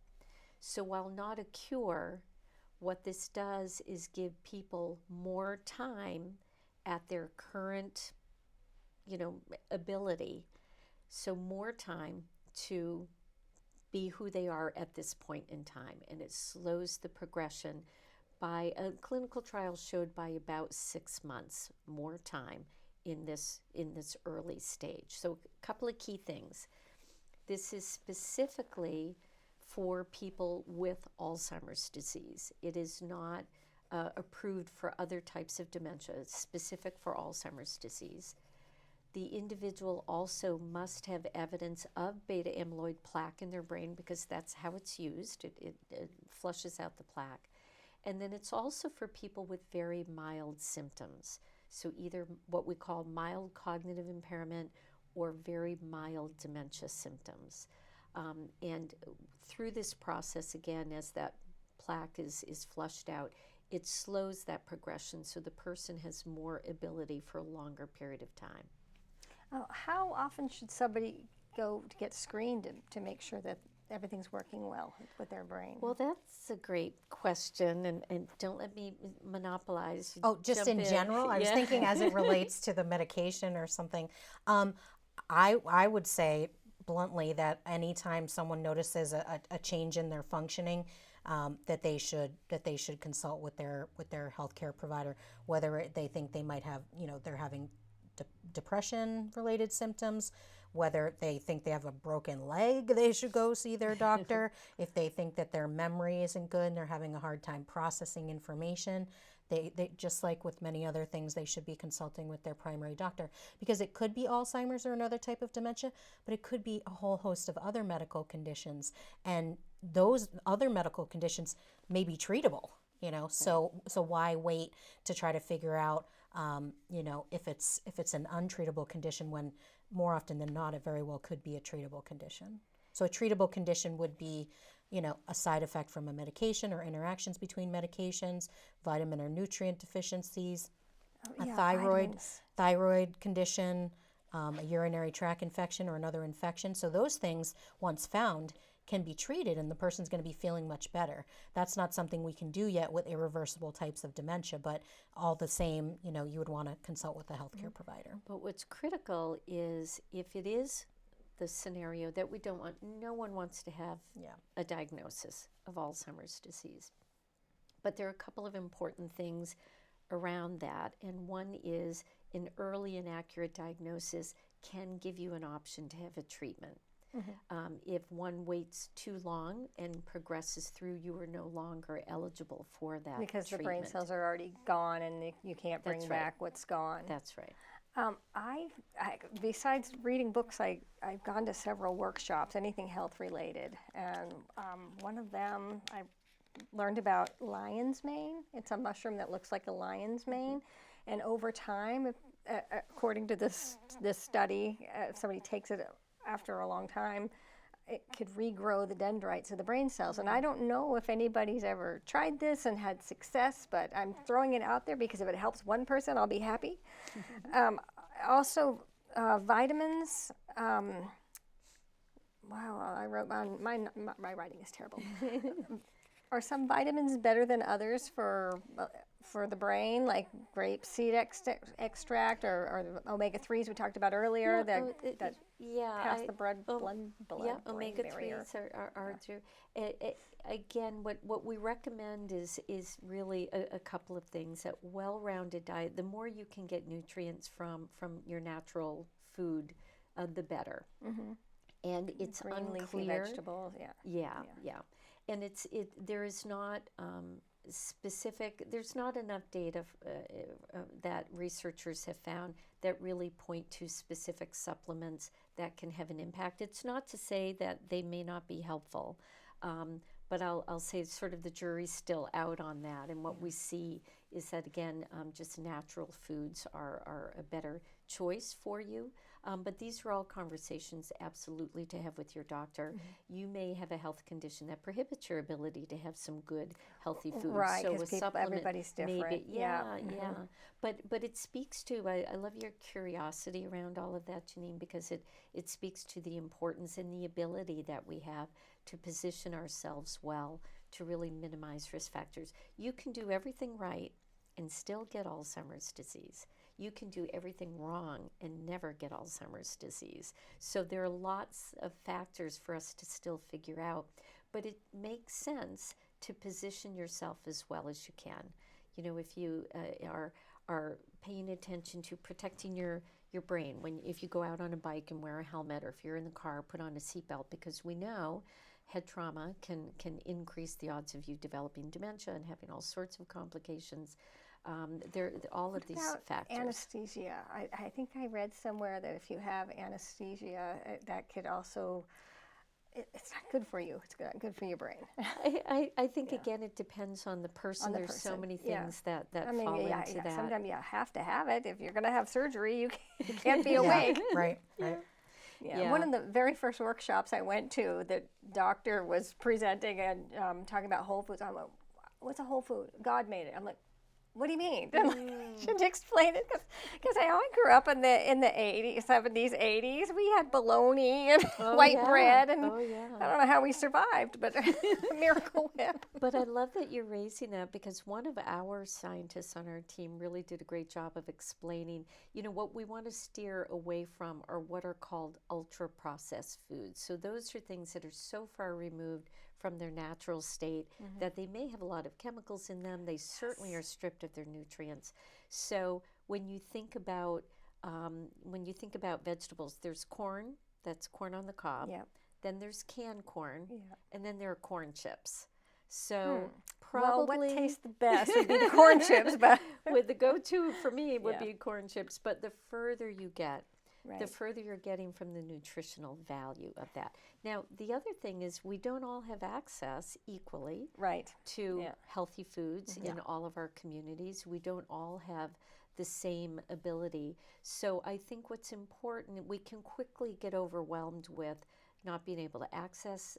[SPEAKER 3] So while not a cure, what this does is give people more time at their current, ability. So more time to be who they are at this point in time. And it slows the progression by a clinical trial showed by about 6 months more time in this early stage. So a couple of key things. This is specifically for people with Alzheimer's disease. It is not approved for other types of dementia. It's specific for Alzheimer's disease. The individual also must have evidence of beta amyloid plaque in their brain because that's how it's used. It flushes out the plaque. And then it's also for people with very mild symptoms. So either what we call mild cognitive impairment or very mild dementia symptoms. And through this process, again, as that plaque is flushed out, it slows that progression so the person has more ability for a longer period of time.
[SPEAKER 1] How often should somebody go to get screened to make sure that everything's working well with their brain?
[SPEAKER 3] Well, that's a great question, and don't let me monopolize.
[SPEAKER 2] Oh, just in general? I was thinking as it relates to the medication or something. I would say bluntly that anytime someone notices a change in their functioning, that they should consult with their healthcare provider, whether they think they might have, they're having depression-related symptoms, whether they think they have a broken leg, they should go see their doctor. If they think that their memory isn't good and they're having a hard time processing information, they just like with many other things, they should be consulting with their primary doctor, because it could be Alzheimer's or another type of dementia, but it could be a whole host of other medical conditions, and those other medical conditions may be treatable. So why wait to try to figure out if it's an untreatable condition when more often than not it very well could be a treatable condition. So a treatable condition would be a side effect from a medication or interactions between medications, vitamin or nutrient deficiencies, a thyroid condition, a urinary tract infection or another infection. So those things, once found, can be treated and the person's going to be feeling much better. That's not something we can do yet with irreversible types of dementia, but all the same, you would want to consult with a healthcare provider.
[SPEAKER 3] But what's critical is if it is the scenario that we don't want, no one wants to have a diagnosis of Alzheimer's disease. But there are a couple of important things around that, and one is an early and accurate diagnosis can give you an option to have a treatment. If one waits too long and progresses through, you are no longer eligible for that
[SPEAKER 1] because
[SPEAKER 3] treatment.
[SPEAKER 1] the brain cells are already gone and you can't bring back what's gone.
[SPEAKER 3] That's right.
[SPEAKER 1] Besides reading books, I've gone to several workshops, anything health related, and one of them I learned about lion's mane. It's a mushroom that looks like a lion's mane, and over time, according to this study, if somebody takes it after a long time, it could regrow the dendrites of the brain cells. And I don't know if anybody's ever tried this and had success, but I'm throwing it out there because if it helps one person, I'll be happy. Also, vitamins. Wow, I wrote my writing is terrible. Are some vitamins better than others for the brain, like grape seed extract or the omega-3s we talked about earlier that pass the blood
[SPEAKER 3] omega-3s are through. Again, what we recommend is really a couple of things. A well-rounded diet. The more you can get nutrients from your natural food, the better. And it's
[SPEAKER 1] green leafy
[SPEAKER 3] unclear.
[SPEAKER 1] Vegetables,
[SPEAKER 3] Yeah. And there is not specific. There's not enough data that researchers have found that really point to specific supplements that can have an impact. It's not to say that they may not be helpful, but I'll say sort of the jury's still out on that. And what we see is that, again, just natural foods are a better choice for you. But these are all conversations absolutely to have with your doctor. You may have a health condition that prohibits your ability to have some good, healthy foods.
[SPEAKER 1] Right,
[SPEAKER 3] so
[SPEAKER 1] because everybody's different.
[SPEAKER 3] Maybe, But it speaks to, I love your curiosity around all of that, Janine, because it speaks to the importance and the ability that we have to position ourselves well to really minimize risk factors. You can do everything right and still get Alzheimer's disease. You can do everything wrong and never get Alzheimer's disease. So there are lots of factors for us to still figure out, but it makes sense to position yourself as well as you can. If you are paying attention to protecting your brain, if you go out on a bike and wear a helmet, or if you're in the car, put on a seatbelt, because we know head trauma can increase the odds of you developing dementia and having all sorts of complications. All of these factors.
[SPEAKER 1] Anesthesia. I think I read somewhere that if you have anesthesia, that could also, it's not good for you. It's not good for your brain.
[SPEAKER 3] I think, again, it depends on the person. There's so many things that fall into that.
[SPEAKER 1] Sometimes you have to have it. If you're going to have surgery, you can't be awake.
[SPEAKER 2] Right.
[SPEAKER 1] Yeah. One of the very first workshops I went to, the doctor was presenting and talking about whole foods. I'm like, what's a whole food? God made it. I'm like, what do you mean? Should explain it because I grew up in the 80s, 70s, 80s. We had bologna and white bread, and I don't know how we survived, but Miracle Whip.
[SPEAKER 3] But I love that you're raising that, because one of our scientists on our team really did a great job of explaining, what we want to steer away from are what are called ultra-processed foods. So those are things that are so far removed from their natural state that they may have a lot of chemicals in them. They certainly are stripped of their nutrients. So when you think about vegetables, there's corn. That's corn on the cob. Then there's canned corn, and then there are corn chips. So probably
[SPEAKER 1] what tastes the best would be the corn chips, but
[SPEAKER 3] with the go-to for me would be corn chips. But the further you get, the further you're getting from the nutritional value of that. Now, the other thing is we don't all have access equally to healthy foods in all of our communities. We don't all have the same ability. So I think what's important, we can quickly get overwhelmed with not being able to access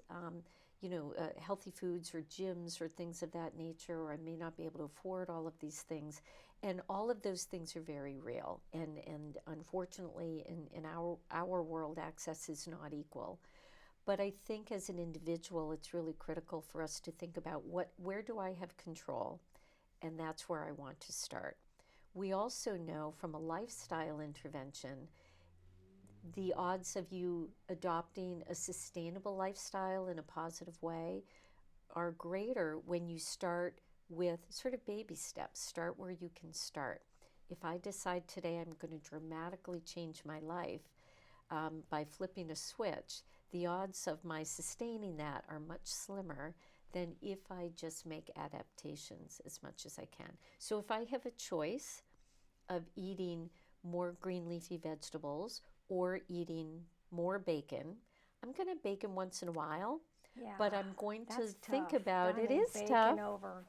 [SPEAKER 3] healthy foods or gyms or things of that nature, or I may not be able to afford all of these things. And all of those things are very real. And unfortunately, in our world, access is not equal. But I think as an individual, it's really critical for us to think about where do I have control? And that's where I want to start. We also know from a lifestyle intervention, the odds of you adopting a sustainable lifestyle in a positive way are greater when you start with sort of baby steps. Start where you can start. If I decide today I'm going to dramatically change my life by flipping a switch, the odds of my sustaining that are much slimmer than if I just make adaptations as much as I can. So if I have a choice of eating more green leafy vegetables or eating more bacon, I'm going to bacon once in a while, but I'm going to think about it. It is tough.
[SPEAKER 1] Over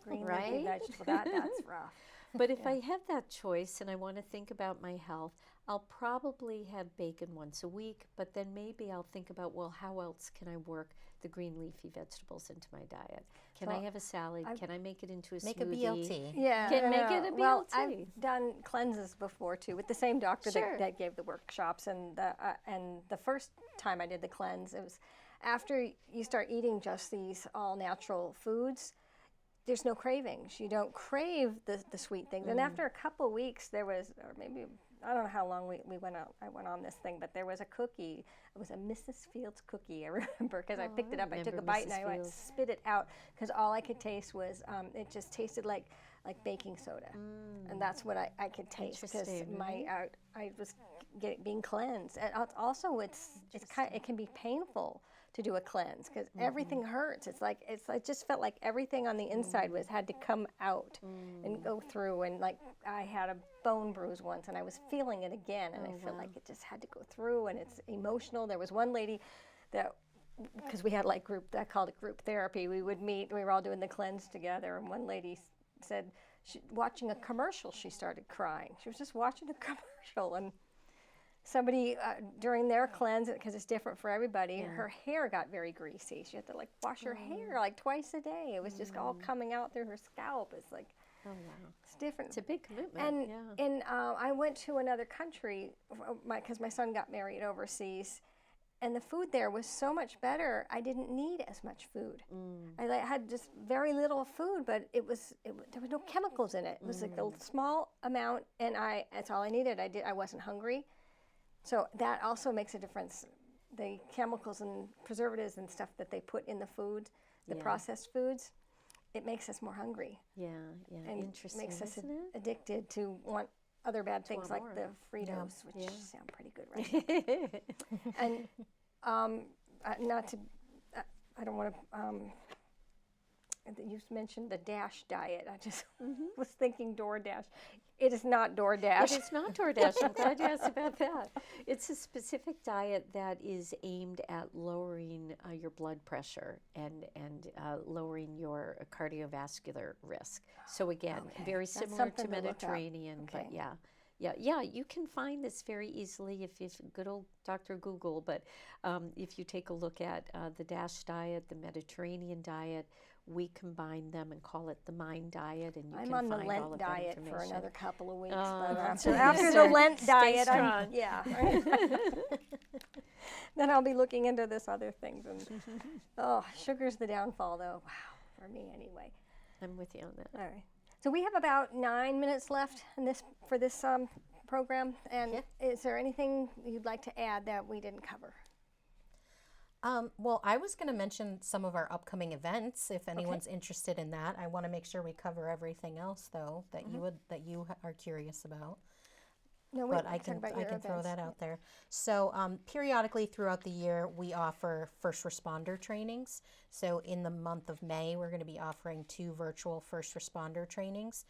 [SPEAKER 1] green
[SPEAKER 3] right?
[SPEAKER 1] leafy vegetable. That's rough.
[SPEAKER 3] But if I have that choice and I want to think about my health, I'll probably have bacon once a week, but then maybe I'll think about, well, how else can I work the green leafy vegetables into my diet? Can I have a salad? Can I make it into a
[SPEAKER 2] Make
[SPEAKER 3] smoothie?
[SPEAKER 2] a BLT.
[SPEAKER 1] Yeah.
[SPEAKER 3] Can make it a
[SPEAKER 1] Well,
[SPEAKER 3] BLT.
[SPEAKER 1] I've done cleanses before too with the same doctor
[SPEAKER 3] Sure.
[SPEAKER 1] that gave the workshops, and the first time I did the cleanse, it was after you start eating just these all natural foods. There's no cravings. You don't crave the sweet things. And after a couple weeks, there was, or maybe, I don't know how long I went on this thing, but there was a cookie. It was a Mrs. Fields cookie, I remember, because I picked it up, I took a bite, and I went spit it out, because all I could taste was, it just tasted like baking soda. And that's what I could taste, because I was being cleansed. And also, it can be painful to do a cleanse, because everything hurts. I just felt like everything on the inside had to come out and go through. And like I had a bone bruise once, and I was feeling it again, and I felt like it just had to go through. And it's emotional. There was one lady that, because we had like I called it group therapy. We would meet. We were all doing the cleanse together, and one lady said, watching a commercial, she started crying. She was just watching a commercial, and somebody during their cleanse, because it's different for everybody, her hair got very greasy. She had to like wash her hair like twice a day. It was just all coming out through her scalp. It's like,
[SPEAKER 3] oh wow,
[SPEAKER 1] it's different.
[SPEAKER 3] It's a big commitment.
[SPEAKER 1] And I went to another country because my son got married overseas, and the food there was so much better. I didn't need as much food. I had just very little food, but there was no chemicals in it. It was like a small amount, and that's all I needed. I wasn't hungry. So that also makes a difference. The chemicals and preservatives and stuff that they put in the food, the processed foods, it makes us more hungry.
[SPEAKER 3] Yeah,
[SPEAKER 1] And
[SPEAKER 3] interesting,
[SPEAKER 1] makes us
[SPEAKER 3] isn't it?
[SPEAKER 1] addicted to want other bad things like
[SPEAKER 3] more.
[SPEAKER 1] the Fritos, which sound pretty good right now. And I don't want to, you mentioned the DASH diet. I just was thinking DoorDash. It is not DoorDash.
[SPEAKER 3] It is not DoorDash. I'm glad you asked about that. It's a specific diet that is aimed at lowering your blood pressure and lowering your cardiovascular risk. So again, very similar to Mediterranean, but yeah, you can find this very easily if good old Dr. Google, but if you take a look at the DASH diet, the Mediterranean diet, we combine them and call it the Mind Diet, and
[SPEAKER 1] I'm
[SPEAKER 3] can
[SPEAKER 1] on the
[SPEAKER 3] find
[SPEAKER 1] Lent
[SPEAKER 3] all of
[SPEAKER 1] diet
[SPEAKER 3] that
[SPEAKER 1] for
[SPEAKER 3] information.
[SPEAKER 1] another couple of weeks.
[SPEAKER 3] Oh,
[SPEAKER 1] But after the Lent diet,
[SPEAKER 3] strong.
[SPEAKER 1] then I'll be looking into this other things. And sugar's the downfall, though. Wow, for me anyway.
[SPEAKER 3] I'm with you on that.
[SPEAKER 1] All right. So we have about 9 minutes left for this program. And is there anything you'd like to add that we didn't cover?
[SPEAKER 2] Well, I was going to mention some of our upcoming events. If anyone's interested in that, I want to make sure we cover everything else, though, that you are curious about.
[SPEAKER 1] No,
[SPEAKER 2] but I can throw that out there. So periodically throughout the year, we offer first responder trainings. So in the month of May, we're going to be offering 2 virtual first responder trainings.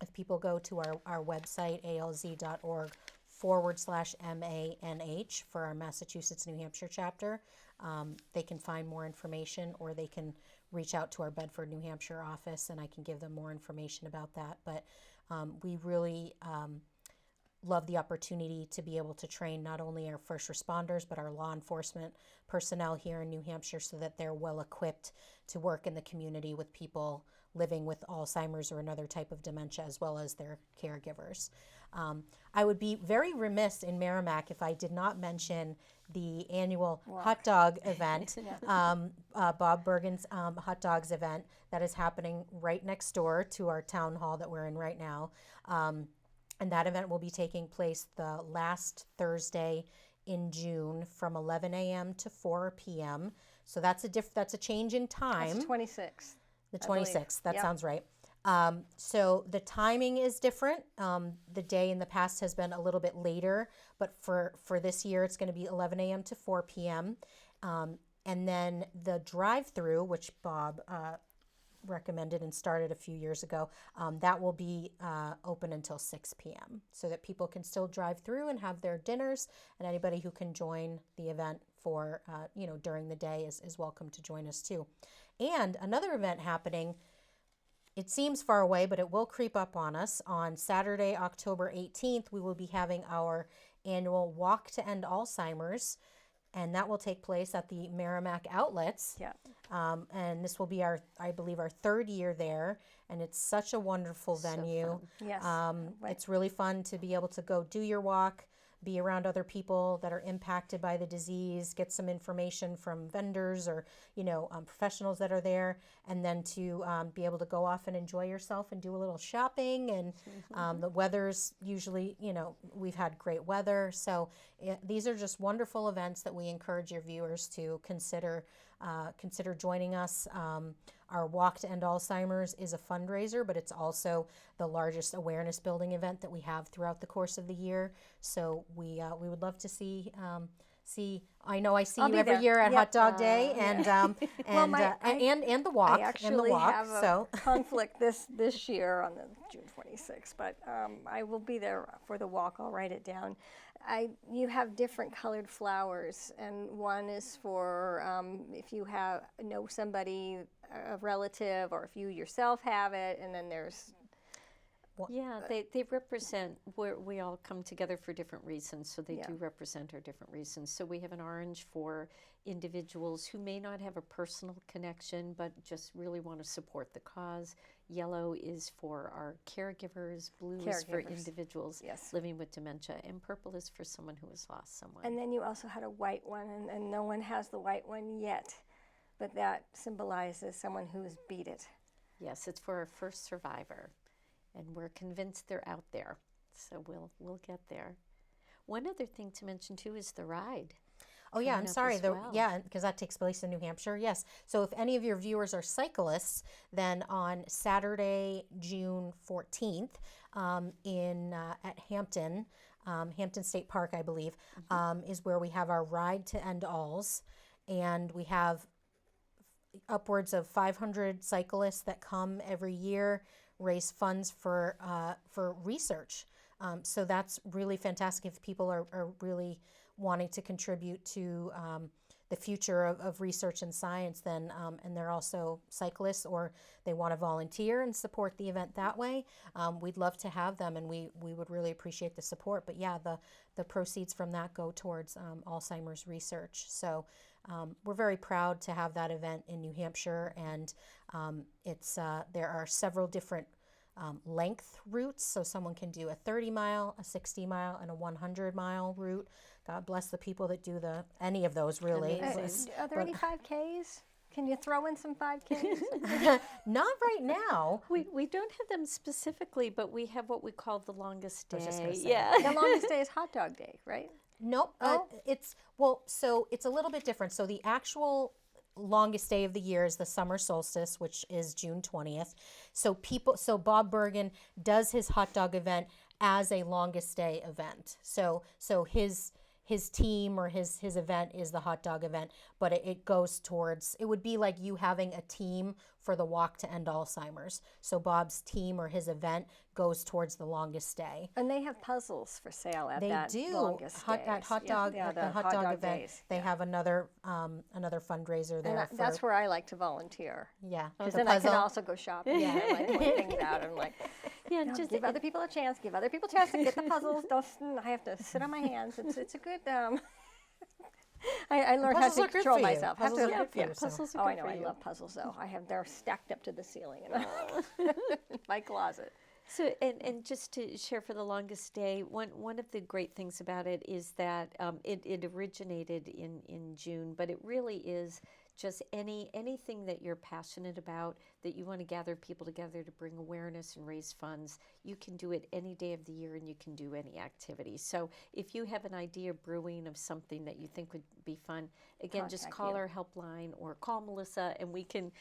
[SPEAKER 2] If people go to our website, alz.org/MANH for our Massachusetts, New Hampshire chapter, they can find more information, or they can reach out to our Bedford, New Hampshire office, and I can give them more information about that. But we really love the opportunity to be able to train not only our first responders, but our law enforcement personnel here in New Hampshire so that they're well equipped to work in the community with people living with Alzheimer's or another type of dementia, as well as their caregivers. I would be very remiss in Merrimack if I did not mention the annual hot dog event, Bob Bergen's hot dogs event that is happening right next door to our town hall that we're in right now. And that event will be taking place the last Thursday in June from 11 a.m. to 4 p.m. So that's a change in time.
[SPEAKER 1] That's the 26th.
[SPEAKER 2] The 26th, that
[SPEAKER 1] Yep.
[SPEAKER 2] sounds right. So the timing is different. The day in the past has been a little bit later, but for this year it's going to be 11 a.m. to 4 p.m. And then the drive-through, which Bob recommended and started a few years ago, that will be open until 6 p.m. so that people can still drive through and have their dinners, and anybody who can join the event for, during the day is welcome to join us too. And another event happening, it seems far away, but it will creep up on us. On Saturday, October 18th, we will be having our annual Walk to End Alzheimer's, and that will take place at the Merrimack Outlets.
[SPEAKER 1] Yeah.
[SPEAKER 2] And this will be I believe, our third year there, and it's such a wonderful venue.
[SPEAKER 1] Yes.
[SPEAKER 2] It's really fun to be able to go do your walk, be around other people that are impacted by the disease, get some information from vendors or, professionals that are there, and then to be able to go off and enjoy yourself and do a little shopping. And the weather's usually, we've had great weather. So these are just wonderful events that we encourage your viewers to consider joining us. Our Walk to End Alzheimer's is a fundraiser, but it's also the largest awareness building event that we have throughout the course of the year. So we would love to see. I know I see
[SPEAKER 1] I'll
[SPEAKER 2] you
[SPEAKER 1] be
[SPEAKER 2] every
[SPEAKER 1] there.
[SPEAKER 2] year at
[SPEAKER 1] Yep.
[SPEAKER 2] Hot Dog Day, and and the walk.
[SPEAKER 1] I actually
[SPEAKER 2] and the walk,
[SPEAKER 1] have a
[SPEAKER 2] so.
[SPEAKER 1] conflict this year on the June 26th, but I will be there for the walk. I'll write it down. You have different colored flowers, and one is for if you know somebody, a relative, or if you yourself have it, and then there's
[SPEAKER 3] Yeah, they represent where we all come together for different reasons, so they
[SPEAKER 1] Yeah.
[SPEAKER 3] do represent our different reasons. So we have an orange for individuals who may not have a personal connection but just really want to support the cause. Yellow is for our caregivers, blue is for
[SPEAKER 1] Caregivers.
[SPEAKER 3] individuals
[SPEAKER 1] Yes.
[SPEAKER 3] living with dementia, and purple is for someone who has lost someone.
[SPEAKER 1] And then you also had a white one, and no one has the white one yet, but that symbolizes someone who's beat it.
[SPEAKER 3] Yes, it's for our first survivor, and we're convinced they're out there. So we'll get there. One other thing to mention too is the ride.
[SPEAKER 2] Oh yeah, I'm
[SPEAKER 3] coming up
[SPEAKER 2] sorry.
[SPEAKER 3] as well.
[SPEAKER 2] Yeah, because that takes place in New Hampshire. Yes. So if any of your viewers are cyclists, then on Saturday, June 14th, at Hampton State Park, I believe, is where we have our Ride to End Alls, and we have upwards of 500 cyclists that come every year, raise funds for research. So that's really fantastic. If people are really wanting to contribute to the future of research and science, then and they're also cyclists, or they want to volunteer and support the event that way, we'd love to have them, and we would really appreciate the support. But yeah, the proceeds from that go towards Alzheimer's research. So we're very proud to have that event in New Hampshire, and there are several different length routes, so someone can do a 30-mile, a 60-mile, and a 100-mile route. God bless the people that do any of those, really.
[SPEAKER 3] Amazing.
[SPEAKER 1] Are there any 5Ks? Can you throw in some 5Ks?
[SPEAKER 2] Not right now.
[SPEAKER 3] We don't have them specifically, but we have what we call the longest day.
[SPEAKER 2] I was just gonna say.
[SPEAKER 3] Yeah.
[SPEAKER 1] The longest day is Hot Dog Day, right?
[SPEAKER 2] Nope.
[SPEAKER 1] Oh.
[SPEAKER 2] So it's a little bit different. So the actual longest day of the year is the summer solstice, which is June 20th. So Bob Bergen does his hot dog event as a longest day event. So his team or his event is the hot dog event, but it goes towards, it would be like you having a team for the Walk to End Alzheimer's. So Bob's team or his event goes towards the longest day.
[SPEAKER 1] And they have puzzles for sale at
[SPEAKER 2] They
[SPEAKER 1] that
[SPEAKER 2] do
[SPEAKER 1] longest
[SPEAKER 2] at
[SPEAKER 1] days.
[SPEAKER 2] hot
[SPEAKER 1] Yeah,
[SPEAKER 2] dog
[SPEAKER 1] yeah,
[SPEAKER 2] at the
[SPEAKER 1] the
[SPEAKER 2] hot dog event.
[SPEAKER 1] days.
[SPEAKER 2] They have another fundraiser there.
[SPEAKER 1] And that's where I like to volunteer.
[SPEAKER 2] Yeah,
[SPEAKER 1] Because
[SPEAKER 2] the
[SPEAKER 1] then I can
[SPEAKER 2] puzzle.
[SPEAKER 1] also go shopping. Yeah. I like pointing things out. I'm like,
[SPEAKER 3] Yeah,
[SPEAKER 1] No,
[SPEAKER 3] just
[SPEAKER 1] give other people a chance. Give other people a chance to get the puzzles. Don't. I have to sit on my hands. It's a good. I learned how
[SPEAKER 2] puzzles
[SPEAKER 1] to
[SPEAKER 2] are good
[SPEAKER 1] control
[SPEAKER 2] for you.
[SPEAKER 1] myself.
[SPEAKER 2] Puzzles
[SPEAKER 1] have to,
[SPEAKER 2] are good for you, so.
[SPEAKER 3] puzzles are
[SPEAKER 1] Oh,
[SPEAKER 3] good
[SPEAKER 1] I know.
[SPEAKER 3] for
[SPEAKER 1] I
[SPEAKER 3] you.
[SPEAKER 1] love puzzles though. They're stacked up to the ceiling in my closet.
[SPEAKER 3] So, and just to share for the longest day, one of the great things about it is that it originated in June, but it really is just anything that you're passionate about, that you want to gather people together to bring awareness and raise funds. You can do it any day of the year, and you can do any activity. So if you have an idea brewing of something that you think would be fun, again, just
[SPEAKER 1] Contact
[SPEAKER 3] call
[SPEAKER 1] you.
[SPEAKER 3] our helpline or call Melissa, and we can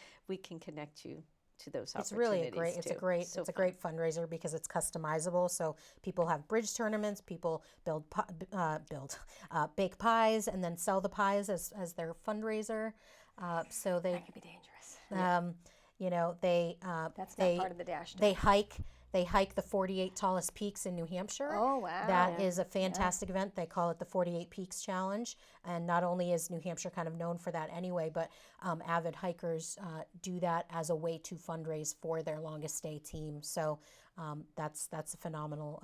[SPEAKER 3] connect you to those
[SPEAKER 2] It's
[SPEAKER 3] opportunities.
[SPEAKER 2] really it's a great
[SPEAKER 3] So
[SPEAKER 2] it's a
[SPEAKER 3] fun.
[SPEAKER 2] great fundraiser because it's customizable. So people have bridge tournaments, people bake pies and then sell the pies as their fundraiser. So they
[SPEAKER 1] That could be dangerous.
[SPEAKER 2] you know they
[SPEAKER 1] That's not
[SPEAKER 2] they
[SPEAKER 1] part of the dash.
[SPEAKER 2] they hike the 48 tallest peaks in New Hampshire.
[SPEAKER 1] Oh, wow.
[SPEAKER 2] That is a fantastic event. They call it the 48 Peaks Challenge. And not only is New Hampshire kind of known for that anyway, but avid hikers do that as a way to fundraise for their longest stay team. So that's a phenomenal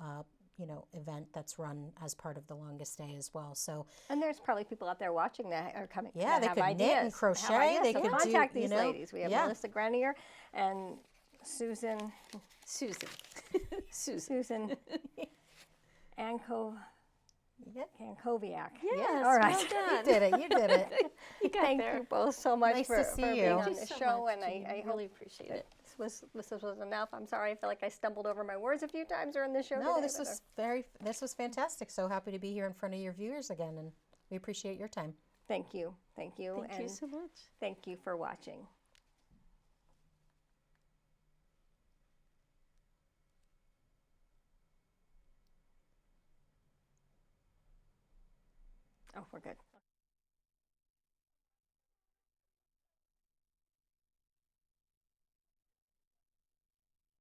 [SPEAKER 2] event that's run as part of the longest stay as well. So
[SPEAKER 1] And there's probably people out there watching that are coming.
[SPEAKER 2] yeah,
[SPEAKER 1] that
[SPEAKER 2] they
[SPEAKER 1] have
[SPEAKER 2] could knit and
[SPEAKER 1] ideas, have
[SPEAKER 2] crochet.
[SPEAKER 1] ideas.
[SPEAKER 2] They
[SPEAKER 1] So
[SPEAKER 2] could do,
[SPEAKER 1] contact
[SPEAKER 2] you
[SPEAKER 1] these
[SPEAKER 2] know,
[SPEAKER 1] ladies. We have
[SPEAKER 2] yeah.
[SPEAKER 1] Melissa Grenier and Susan
[SPEAKER 3] Susan.
[SPEAKER 2] yeah.
[SPEAKER 1] Ankoviak.
[SPEAKER 3] Yes,
[SPEAKER 1] All right.
[SPEAKER 3] well done.
[SPEAKER 2] You did it.
[SPEAKER 3] You got
[SPEAKER 1] Thank
[SPEAKER 3] there.
[SPEAKER 1] you both so much
[SPEAKER 2] Nice
[SPEAKER 1] for,
[SPEAKER 2] to see
[SPEAKER 1] for
[SPEAKER 2] you.
[SPEAKER 1] being
[SPEAKER 2] Thank
[SPEAKER 1] on
[SPEAKER 3] you
[SPEAKER 1] the
[SPEAKER 3] so
[SPEAKER 1] show.
[SPEAKER 3] much,
[SPEAKER 1] And
[SPEAKER 3] Jean.
[SPEAKER 1] I
[SPEAKER 3] Really
[SPEAKER 1] hope
[SPEAKER 3] appreciate
[SPEAKER 1] that
[SPEAKER 3] it.
[SPEAKER 1] this was enough. I'm sorry. I feel like I stumbled over my words a few times during the show.
[SPEAKER 2] No,
[SPEAKER 1] today,
[SPEAKER 2] this was fantastic. So happy to be here in front of your viewers again, and we appreciate your time.
[SPEAKER 1] Thank you. Thank you.
[SPEAKER 3] Thank
[SPEAKER 1] and
[SPEAKER 3] you so much.
[SPEAKER 1] thank you for watching. Oh, we're good.